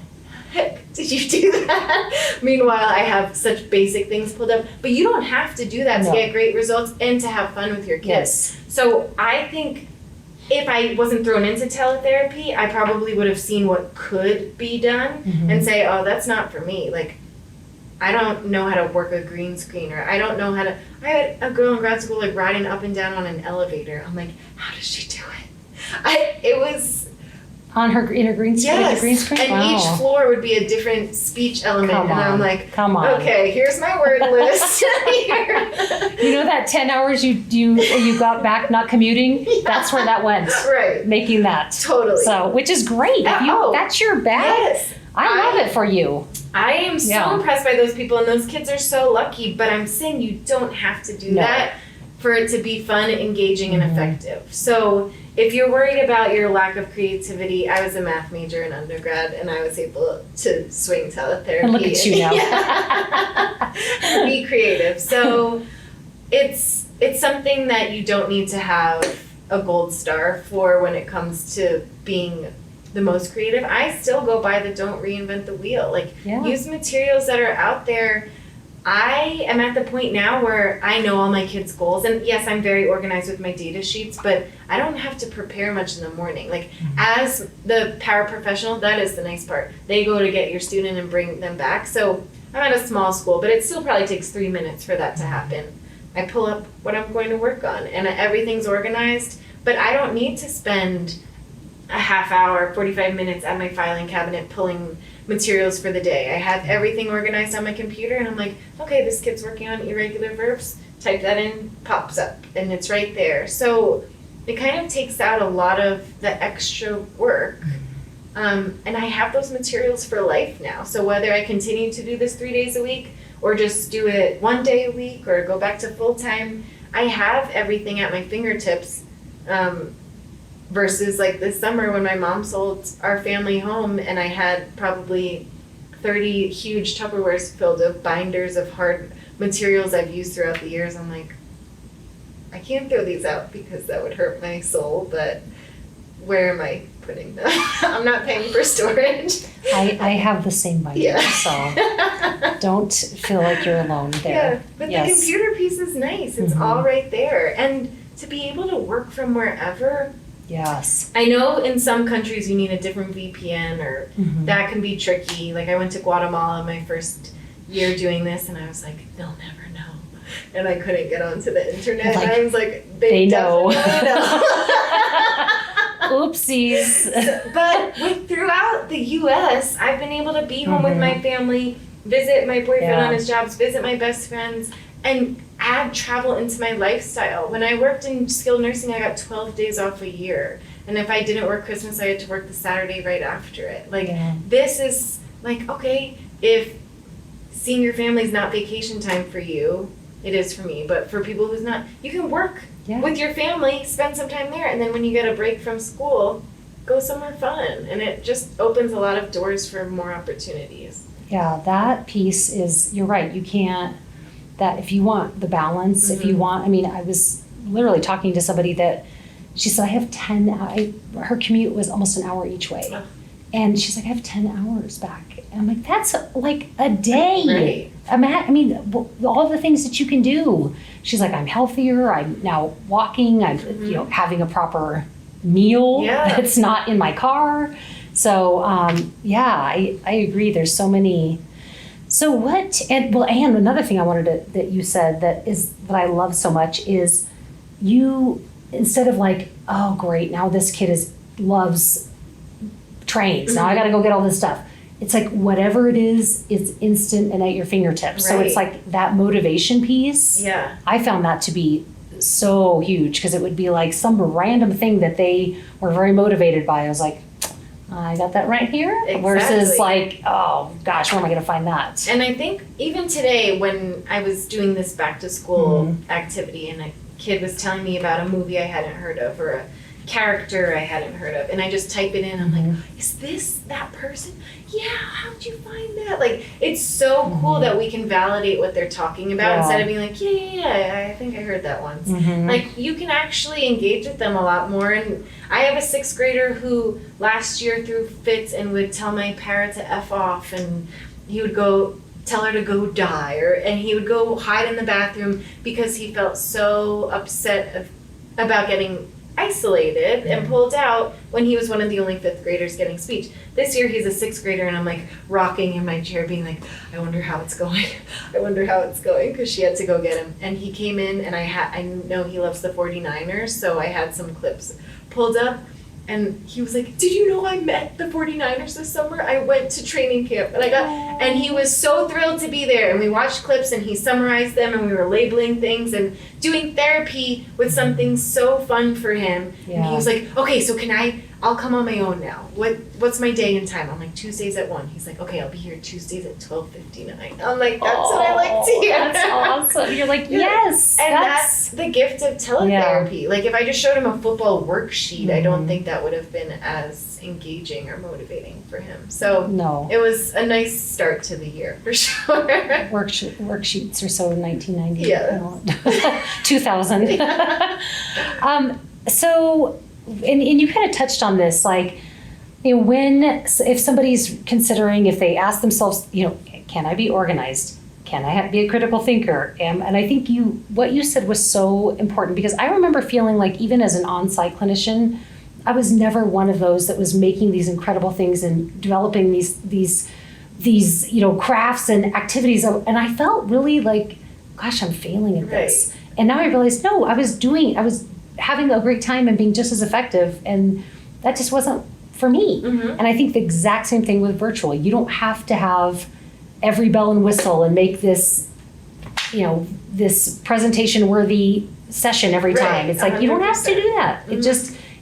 heck did you do that? Meanwhile I have such basic things pulled up, but you don't have to do that to get great results and to have fun with your kids. So I think if I wasn't thrown into teletherapy, I probably would have seen what could be done and say, oh, that's not for me. Like I don't know how to work a green screen, or I don't know how to. I had a girl in grad school like riding up and down on an elevator. I'm like, how does she do it? It was in her green screen. Yes, the green screen? And each floor would be a different speech element, I'm like, come on. Okay, here's my word list. You know that 10 hours you got back not commuting? That's where that went. Right, making that totally. So, which is great. That's your bag. Yes. I love it for you. I am so impressed by those people, and those kids are so lucky, but I'm saying you don't have to do that for it to be fun, engaging, and effective. So if you're worried about your lack of creativity, I was a math major in undergrad, and I was able to swing teletherapy. And look at you now. Be creative. So it's something that you don't need to have a gold star for when it comes to being the most creative. I still go by the don't reinvent the wheel. Like use materials that are out there. I am at the point now where I know all my kids' goals, and yes, I'm very organized with my data sheets, but I don't have to prepare much in the morning. Like as the paraprofessional, that is the nice part. They go to get your student and bring them back. So I'm at a small school, but it still probably takes 3 minutes for that to happen. I pull up what I'm going to work on, and everything's organized. but I don't need to spend a half hour, 45 minutes at my filing cabinet pulling materials for the day. I have everything organized on my computer, and I'm like, okay, this kid's working on irregular verbs, type that in, pops up, and it's right there. So it kind of takes out a lot of the extra work. And I have those materials for life now. So whether I continue to do this 3 days a week or just do it 1 day a week or go back to full time, I have everything at my fingertips. Versus like this summer when my mom sold our family home and I had probably 30 huge Tupperwares filled with binders of hard materials I've used throughout the years. I'm like, I can't throw these out because that would hurt my soul, but where am I putting them? I'm not paying for storage. I have the same binder, so don't feel like you're alone there. Yeah, but the computer piece is nice. It's all right there. And to be able to work from wherever. Yes. I know in some countries you need a different VPN or that can be tricky. Like I went to Guatemala my first year doing this and I was like, they'll never know. And I couldn't get onto the internet. Like, and I was like, they know. know. Oopsies. But throughout the US, I've been able to be home with my family, visit my boyfriend on his jobs, visit my best friends, and add travel into my lifestyle. When I worked in skilled nursing, I got 12 days off a year. And if I didn't work Christmas, I had to work the Saturday right after it. Like, this is like, okay, if seeing your family is not vacation time for you, it is for me. But for people who's not, you can work with your family, spend some time there. And then when you get a break from school, go somewhere fun. And it just opens a lot of doors for more opportunities. Yeah, that piece is, you're right. You can't, that if you want the balance, if you want, I mean, I was literally talking to somebody that she said, I have 10, her commute was almost an hour each way. Oh. And she's like, I have 10 hours back. And I'm like, that's like a day. Right. I mean, all the things that you can do. She's like, I'm healthier. I'm now walking. I'm having a proper meal that's not in my car. So, I agree. There's so many. So what, and another thing I wanted that you said that I love so much is you, instead of like, oh great, now this kid loves trains, now I gotta go get all this stuff. It's like whatever it is, it's instant and at your fingertips. Right. So it's like that motivation piece. Yeah. I found that to be so huge because it would be like some random thing that they were very motivated by. I was like, I got that right here. Exactly. Versus like, oh gosh, where am I going to find that? And I think even today when I was doing this back to school activity and a kid was telling me about a movie I hadn't heard of or a character I hadn't heard of, and I just type it in, I'm like, is this that person? Yeah, how'd you find that? Like, it's so cool that we can validate what they're talking about instead of being like, yeah, I think I heard that once. Like, you can actually engage with them a lot more. And I have a 6th grader who last year threw fits and would tell my parrot to F off, and he would go tell her to go die, and he would go hide in the bathroom because he felt so upset about getting isolated and pulled out when he was one of the only 5th graders getting speech. This year he's a 6th grader and I'm like rocking in my chair being like, I wonder how it's going. I wonder how it's going, because she had to go get him. And he came in and I know he loves the 49ers, so I had some clips pulled up. And he was like, did you know I met the 49ers this summer? I went to training camp and he was so thrilled to be there. And we watched clips and he summarized them and we were labeling things and doing therapy with something so fun for him. Yeah. And he was like, okay, so I'll come on my own now. What's my day and time? I'm like, Tuesdays at 1. He's like, okay, I'll be here Tuesdays at 12:59. I'm like, that's what I like to hear. That's awesome. You're like, yes. And that's the gift of teletherapy. Yeah. Like, if I just showed him a football worksheet, I don't think that would have been as engaging or motivating for him. So it was a nice start to the year, for sure. Worksheets are so 1990. Yeah. 2000. So... And you kind of touched on this, like, if somebody's considering, if they ask themselves, can I be organized? Can I be a critical thinker? And I think what you said was so important, because I remember feeling like even as an on-site clinician, I was never one of those that was making these incredible things and developing these crafts and activities. And I felt really like, gosh, I'm failing at this. And now I realized, no, I was having a great time and being just as effective. And that just wasn't for me. And I think the exact same thing with virtual. You don't have to have every bell and whistle and make this, this presentation worthy session every time. It's like, you don't have to do that.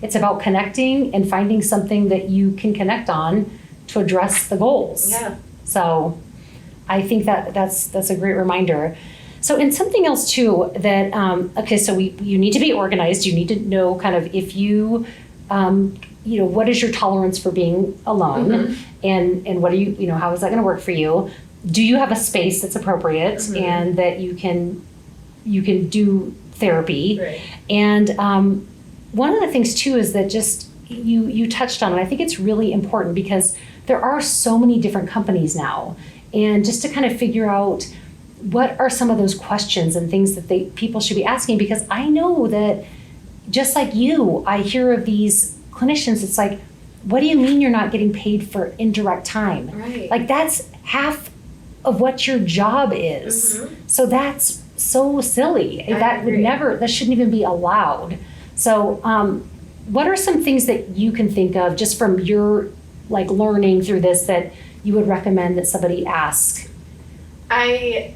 It's about connecting and finding something that you can connect on to address the goals. Yeah. So I think that's a great reminder. So, and something else too that, so you need to be organized. You need to know kind of if you, what is your tolerance for being alone, and what are you, how is that going to work for you? Do you have a space that's appropriate and that you can do therapy? Right. And one of the things too is that just you touched on it. I think it's really important because there are so many different companies now, and just to kind of figure out what are some of those questions and things that people should be asking, because I know that just like you, I hear of these clinicians, it's like, what do you mean you're not getting paid for indirect time? Right. Like that's half of what your job is. So that's so silly. That shouldn't even be allowed. So what are some things that you can think of just from your learning through this that you would recommend that somebody ask? I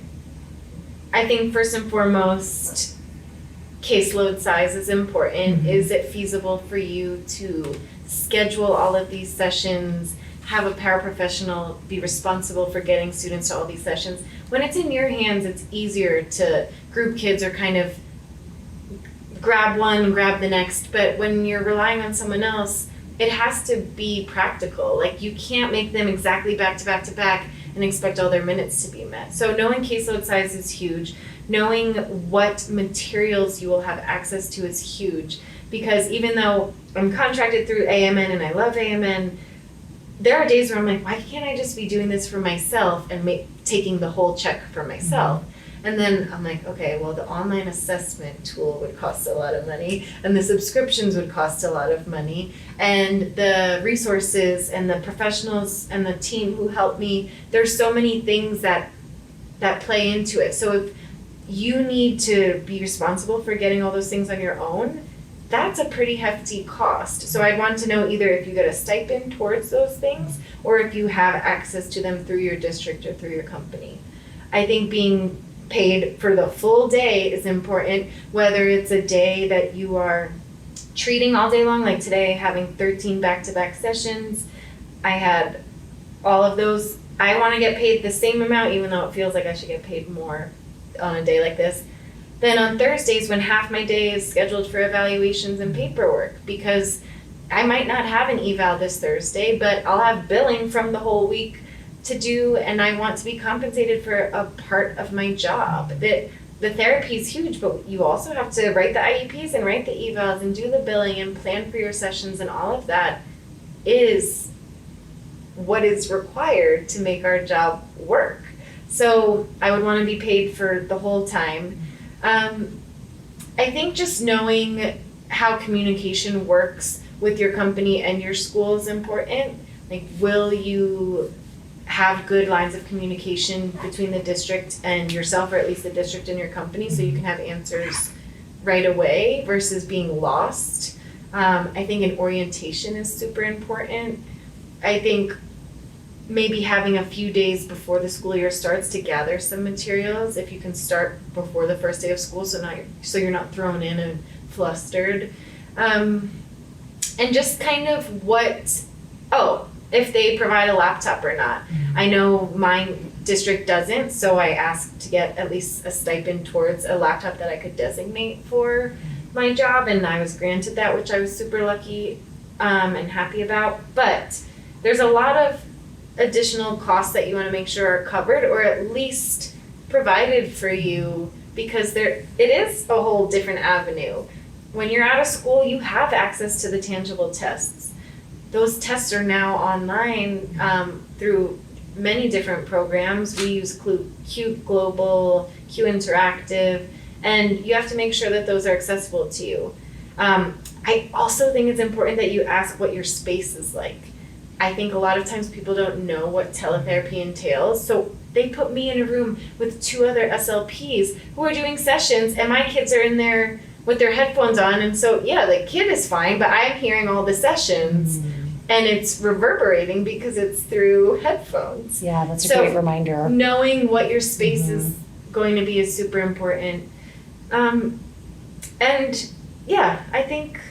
think first and foremost, caseload size is important. Is it feasible for you to schedule all of these sessions, have a paraprofessional be responsible for getting students to all these sessions? When it's in your hands, it's easier to group kids or kind of grab one, grab the next. But when you're relying on someone else, it has to be practical. You can't make them exactly back to back to back and expect all their minutes to be met. So knowing caseload size is huge. Knowing what materials you will have access to is huge, because even though I'm contracted through AMN and I love AMN, there are days where I'm like, why can't I just be doing this for myself and taking the whole check for myself? And then I'm like, okay, well, the online assessment tool would cost a lot of money, and the subscriptions would cost a lot of money, and the resources and the professionals and the team who help me, there's so many things that play into it. So if you need to be responsible for getting all those things on your own, that's a pretty hefty cost. So I'd want to know either if you get a stipend towards those things or if you have access to them through your district or through your company. I think being paid for the full day is important, whether it's a day that you are treating all day long, like today having 13 back-to-back sessions. I had all of those. I want to get paid the same amount, even though it feels like I should get paid more on a day like this. Then on Thursdays, when half my day is scheduled for evaluations and paperwork, because I might not have an eval this Thursday, but I'll have billing from the whole week to do, and I want to be compensated for a part of my job. The therapy is huge, but you also have to write the IEPs and write the evals and do the billing and plan for your sessions, and all of that is what is required to make our job work. So I would want to be paid for the whole time. I think just knowing how communication works with your company and your school is important. Will you have good lines of communication between the district and yourself, or at least the district and your company, so you can have answers right away versus being lost? I think an orientation is super important. I think maybe having a few days before the school year starts to gather some materials, if you can start before the first day of school, so you're not thrown in and flustered. And just kind of if they provide a laptop or not. I know my district doesn't, so I asked to get at least a stipend towards a laptop that I could designate for my job, and I was granted that, which I was super lucky and happy about. But there's a lot of additional costs that you want to make sure are covered, or at least provided for you, because it is a whole different avenue. When you're out of school, you have access to the tangible tests. Those tests are now online through many different programs. We use Q Global, Q Interactive, and you have to make sure that those are accessible to you. I also think it's important that you ask what your space is like. I think a lot of times people don't know what teletherapy entails, so they put me in a room with 2 other SLPs who are doing sessions, and my kids are in there with their headphones on, and so yeah, the kid is fine, but I'm hearing all the sessions and it's reverberating because it's through headphones. Yeah, that's a great reminder. Knowing what your space is going to be is super important. And yeah, I think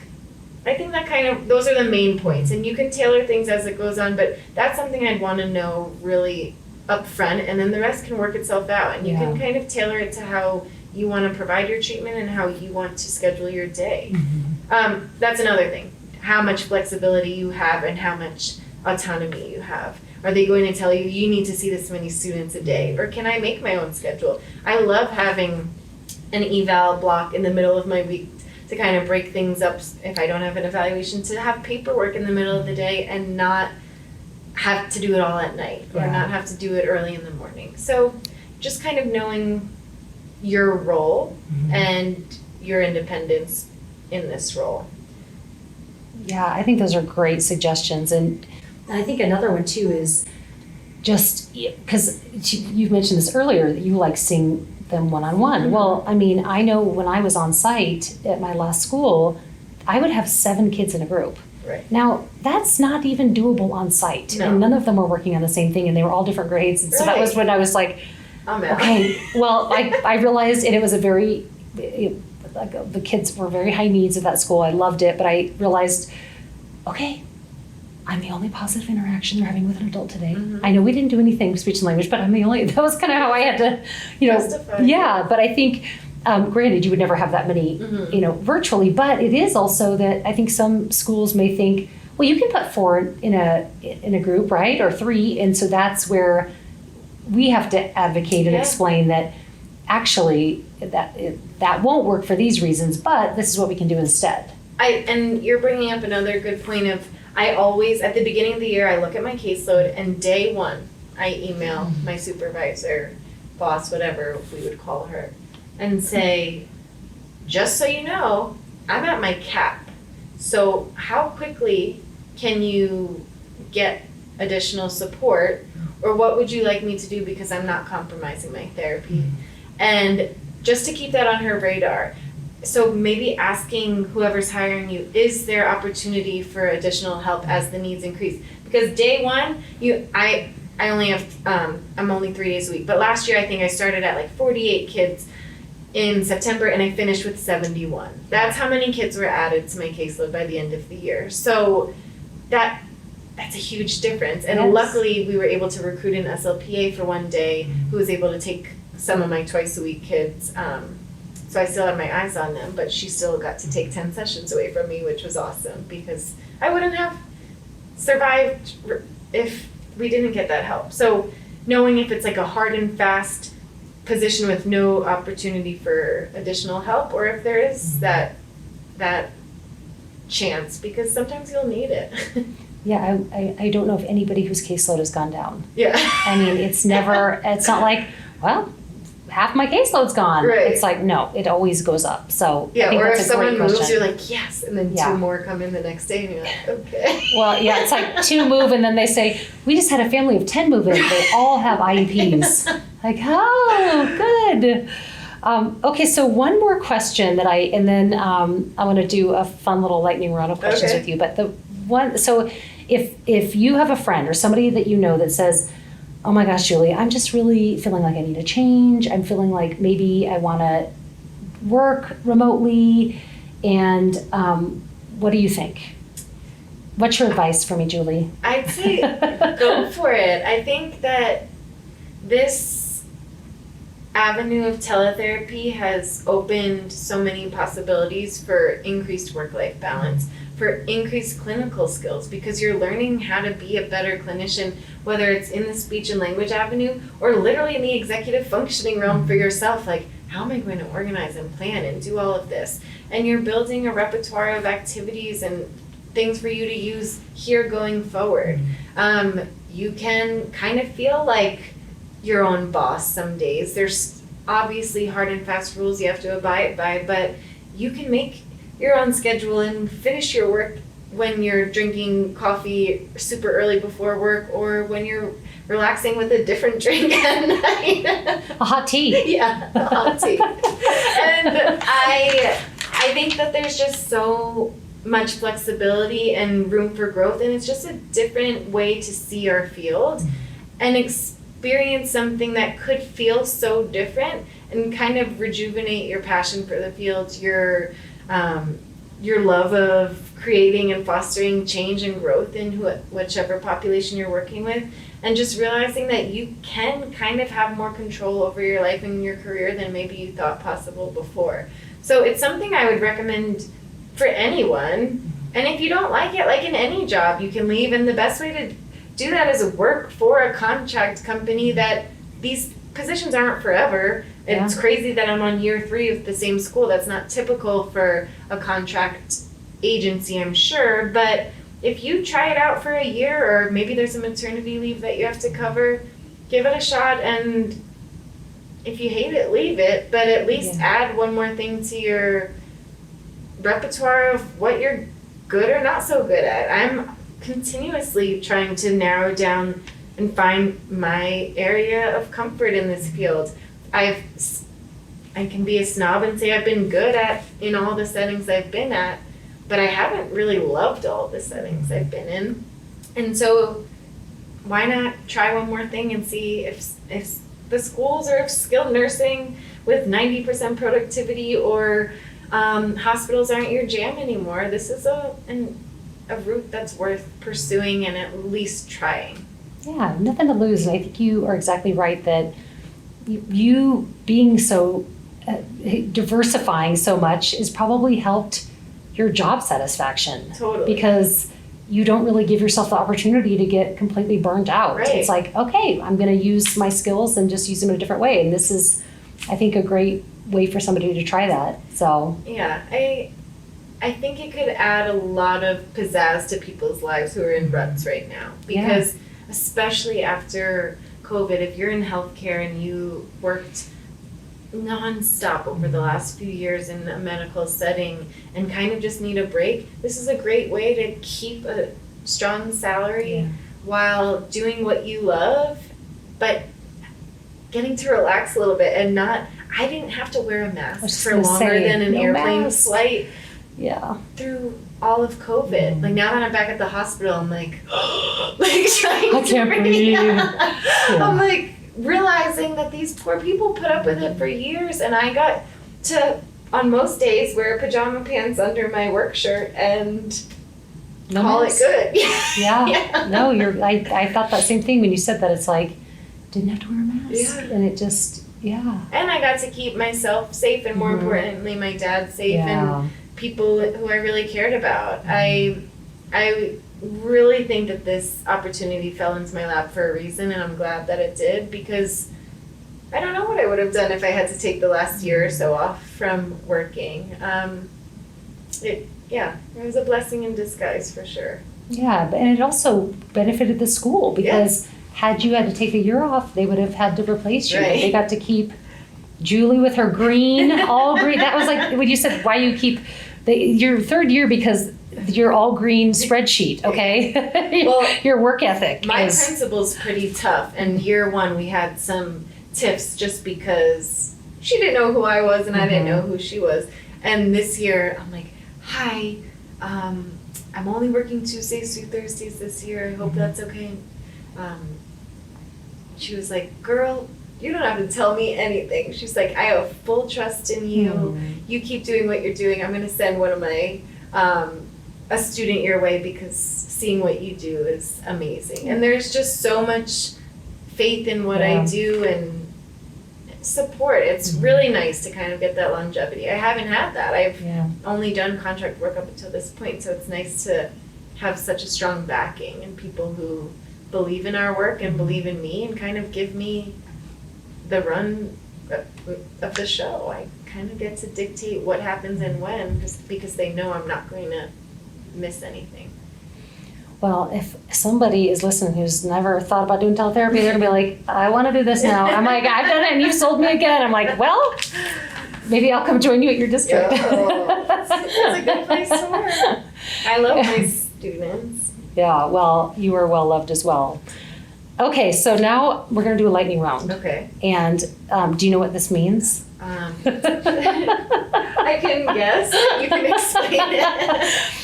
that kind of, those are the main points, and you can tailor things as it goes on, but that's something I'd want to know really up front, and then the rest can work itself out, and you can kind of tailor it to how you want to provide your treatment and how you want to schedule your day. That's another thing, how much flexibility you have and how much autonomy you have. Are they going to tell you, you need to see this many students a day, or can I make my own schedule? I love having an eval block in the middle of my week to kind of break things up if I don't have an evaluation, to have paperwork in the middle of the day and not have to do it all at night or not have to do it early in the morning. So just kind of knowing your role and your independence in this role. Yeah, I think those are great suggestions. And I think another one too is just, because you mentioned this earlier, that you like seeing them one-on-one. Well, I mean, I know when I was on site at my last school, I would have 7 kids in a group. Right. Now, that's not even doable on site. No. And none of them were working on the same thing, and they were all different grades. And so that was when I was like, okay, well, I realized, and it was a very, like, the kids were very high needs at that school. I loved it, but I realized, okay, I'm the only positive interaction they're having with an adult today. I know we didn't do anything speech and language, but I'm the only, that was kind of how I had to, justify. Yeah, but I think, granted, you would never have that many, virtually, but it is also that I think some schools may think, well, you can put 4 in a group, right? Or 3. And so that's where we have to advocate and explain that actually that won't work for these reasons, but this is what we can do instead. And you're bringing up another good point of, I always, at the beginning of the year, I look at my caseload, and day 1, I email my supervisor, boss, whatever we would call her, and say, just so you know, I'm at my cap. So how quickly can you get additional support, or what would you like me to do, because I'm not compromising my therapy? And just to keep that on her radar. So maybe asking whoever's hiring you, is there opportunity for additional help as the needs increase? Because day 1, I only have, I'm only 3 days a week, but last year I think I started at like 48 kids in September, and I finished with 71. That's how many kids were added to my caseload by the end of the year. So that's a huge difference. And luckily we were able to recruit an SLPA for one day who was able to take some of my twice a week kids. So I still had my eyes on them, but she still got to take 10 sessions away from me, which was awesome, because I wouldn't have survived if we didn't get that help. So knowing if it's like a hard and fast position with no opportunity for additional help, or if there is that chance, because sometimes you'll need it. Yeah, I don't know if anybody whose caseload has gone down. Yeah. I mean, it's not like, well, half my caseload's gone. Right. It's like, no, it always goes up. So yeah, I think or that's if a great someone moves, question. you're like, yes, and then 2 more come in the next day, and you're like, okay. Well, yeah, it's like 2 move, and then they say, we just had a family of 10 move in. They all have IEPs. Like, oh, good. Okay, so one more question and then I want to do a fun little lightning round of questions with you. But so if you have a friend or somebody that you know that says, oh my gosh, Julie, I'm just really feeling like I need a change. I'm feeling like maybe I want to work remotely. And what do you think? What's your advice for me, Julie? I'd say go for it. I think that this avenue of teletherapy has opened so many possibilities for increased work-life balance, for increased clinical skills, because you're learning how to be a better clinician, whether it's in the speech and language avenue or literally in the executive functioning realm for yourself. Like, how am I going to organize and plan and do all of this? And you're building a repertoire of activities and things for you to use here going forward. You can kind of feel like your own boss some days. There's obviously hard and fast rules you have to abide by, but you can make your own schedule and finish your work when you're drinking coffee super early before work, or when you're relaxing with a different drink at night. A hot tea. Yeah, a hot tea. And I think that there's just so much flexibility and room for growth, and it's just a different way to see our field and experience something that could feel so different and kind of rejuvenate your passion for the field, your love of creating and fostering change and growth in whichever population you're working with, and just realizing that you can kind of have more control over your life and your career than maybe you thought possible before. So it's something I would recommend for anyone. And if you don't like it, like in any job, you can leave. And the best way to do that is work for a contract company that these positions aren't forever. Yeah. It's crazy that I'm on year 3 of the same school. That's not typical for a contract agency, I'm sure. But if you try it out for a year, or maybe there's a maternity leave that you have to cover, give it a shot. And if you hate it, leave it. But at least add one more thing to your repertoire of what you're good or not so good at. I'm continuously trying to narrow down and find my area of comfort in this field. I can be a snob and say I've been good at in all the settings I've been at, but I haven't really loved all the settings I've been in. And so why not try one more thing and see if the schools or if skilled nursing with 90% productivity or hospitals aren't your jam anymore. This is a route that's worth pursuing and at least trying. Yeah, nothing to lose. And I think you are exactly right that you being so diversifying so much has probably helped your job satisfaction. Totally. Because you don't really give yourself the opportunity to get completely burnt out. Right. It's like, okay, I'm going to use my skills and just use them in a different way. And this is, I think, a great way for somebody to try that. So yeah, I think it could add a lot of pizzazz to people's lives who are in ruts right now. Because especially after COVID, if you're in healthcare and you worked nonstop over the last few years in a medical setting and kind of just need a break, this is a great way to keep a strong salary while doing what you love, but getting to relax a little bit and not, I didn't have to wear a mask for longer than an airplane flight through all of COVID. Like now that I'm back at the hospital, I'm like, trying I can't breathe. I'm like realizing that these poor people put up with it for years, and I got to, on most days, wear pajama pants under my work shirt and call it good. No, I thought that same thing when you said that. It's like, didn't have to wear a mask. And it just, And I got to keep myself safe, and more importantly, my dad safe, and people who I really cared about. I really think that this opportunity fell into my lap for a reason, and I'm glad that it did, because I don't know what I would have done if I had to take the last year or so off from working. It was a blessing in disguise for sure. Yeah, and it also benefited the school, because had you had to take a year off, they would have had to replace you. Right. They got to keep Julie with her green, all green. That was like when you said why you keep your third year, because your all green spreadsheet, okay? Well, your work ethic. My principal's pretty tough, and year 1 we had some tiffs just because she didn't know who I was and I didn't know who she was. And this year I'm like, hi, I'm only working Tuesdays through Thursdays this year. I hope that's okay. She was like, girl, you don't have to tell me anything. She's like, I have full trust in you. You keep doing what you're doing. I'm going to send one of my, a student your way, because seeing what you do is amazing. And there's just so much faith in what I do and support. It's really nice to kind of get that longevity. I haven't had that. I've only done contract work up until this point, so it's nice to have such a strong backing and people who believe in our work and believe in me and kind of give me the run of the show. I kind of get to dictate what happens and when, just because they know I'm not going to miss anything. Well, if somebody is listening who's never thought about doing teletherapy, they're going to be like, I want to do this now. I'm like, I've done it and you've sold me again. I'm like, well, maybe I'll come join you at your district. It's a good place to work. I love my students. Yeah, well, you are well loved as well. Okay, so now we're going to do a lightning round. Okay. And do you know what this means? I can guess. You can explain it.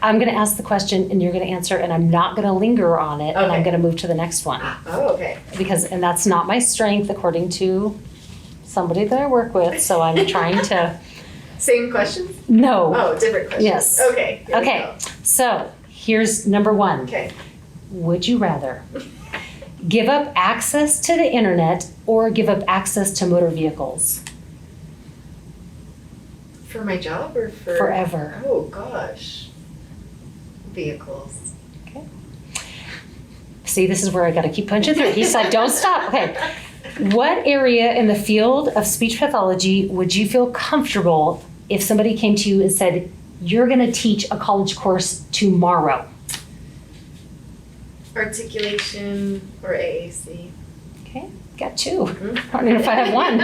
I'm going to ask the question and you're going to answer, and I'm not going to linger on it, and I'm Okay. going to move to the next one. Oh, okay. And that's not my strength according to somebody that I work with, so I'm trying to... Same questions? No. Oh, different questions. Yes. Okay. Here we Okay, go. so here's number one. Okay. Would you rather give up access to the internet or give up access to motor vehicles? For my job or for... Forever. Oh, gosh. Vehicles. Okay. See, this is where I got to keep punching through. He said, don't stop. Okay. What area in the field of speech pathology would you feel comfortable if somebody came to you and said, you're going to teach a college course tomorrow? Articulation or AAC. Okay, got two. I don't know if I have one.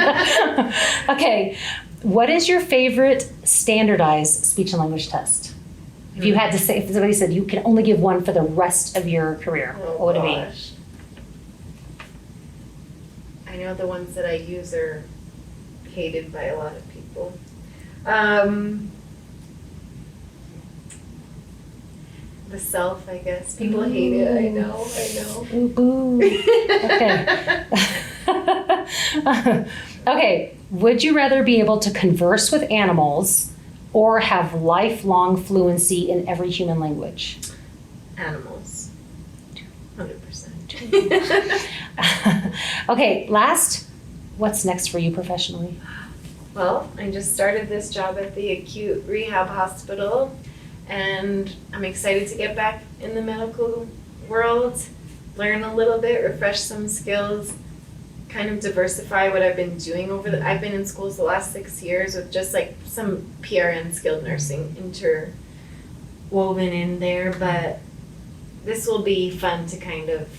Okay, what is your favorite standardized speech and language test? If you had to say, if somebody said you can only give one for the rest of your career, Oh, what would it be? gosh. I know the ones that I use are hated by a lot of people. The self, I guess. People hate it. I know. Ooh, boo. Okay. Okay, would you rather be able to converse with animals or have lifelong fluency in every human language? Animals. 100%. Okay, last, what's next for you professionally? Well, I just started this job at the acute rehab hospital, and I'm excited to get back in the medical world, learn a little bit, refresh some skills, kind of diversify what I've been doing I've been in schools the last 6 years with just like some PRN skilled nursing interwoven in there, but this will be fun to kind of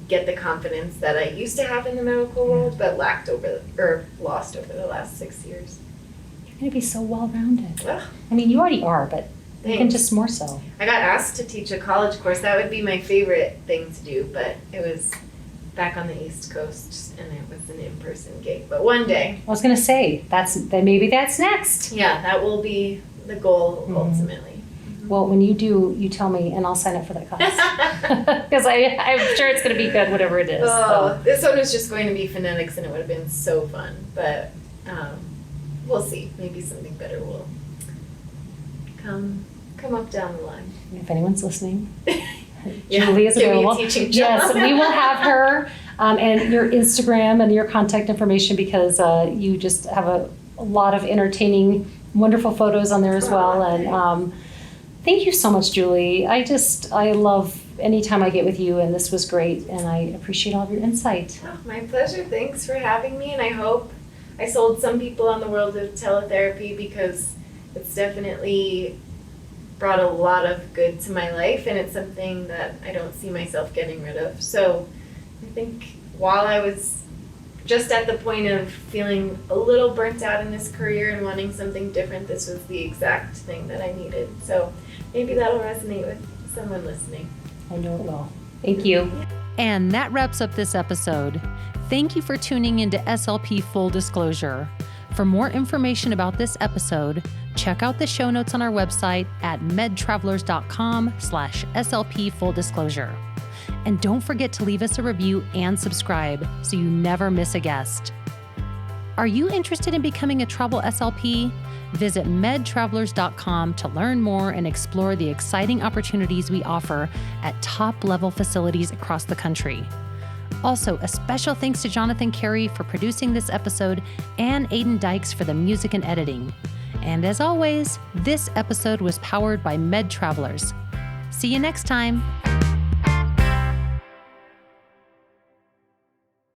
get the confidence that I used to have in the medical world, but lost over the last 6 years. You're going to be so well-rounded. Ugh. I mean, you already are, but even Thanks. just more so. I got asked to teach a college course. That would be my favorite thing to do, but it was back on the East Coast, and it was an in-person gig. But one day, I was going to say, maybe that's next. yeah, that will be the goal ultimately. Well, when you do, you tell me, and I'll sign up for that class. Because I'm sure it's going to be good, whatever it is. Oh, this one was just going to be phonetics, and it would have been so fun. But we'll see. Maybe something better will come up down the line. If anyone's listening, Yeah, Julie is give me a available. teaching job. Yes, we will have her and your Instagram and your contact information, because you just have a lot of entertaining, wonderful photos on there as well. And thank you so much, Julie. I love any time I get with you, and this was great, and I appreciate all of your insight. Oh, my pleasure. Thanks for having me, and I hope I sold some people on the world of teletherapy, because it's definitely brought a lot of good to my life, and it's something that I don't see myself getting rid of. So I think while I was just at the point of feeling a little burnt out in this career and wanting something different, this was the exact thing that I needed. So maybe that'll resonate with someone listening. I know it will. Thank you. And that wraps up this episode. Thank you for tuning into SLP Full Disclosure. For more information about this episode, check out the show notes on our website at medtravelers.com/SLP Full Disclosure. And don't forget to leave us a review and subscribe so you never miss a guest. Are you interested in becoming a travel SLP? Visit medtravelers.com to learn more and explore the exciting opportunities we offer at top-level facilities across the country. Also, a special thanks to Jonathan Cary for producing this episode and Aidan Dykes for the music and editing. And as always, this episode was powered by Med Travelers. See you next time.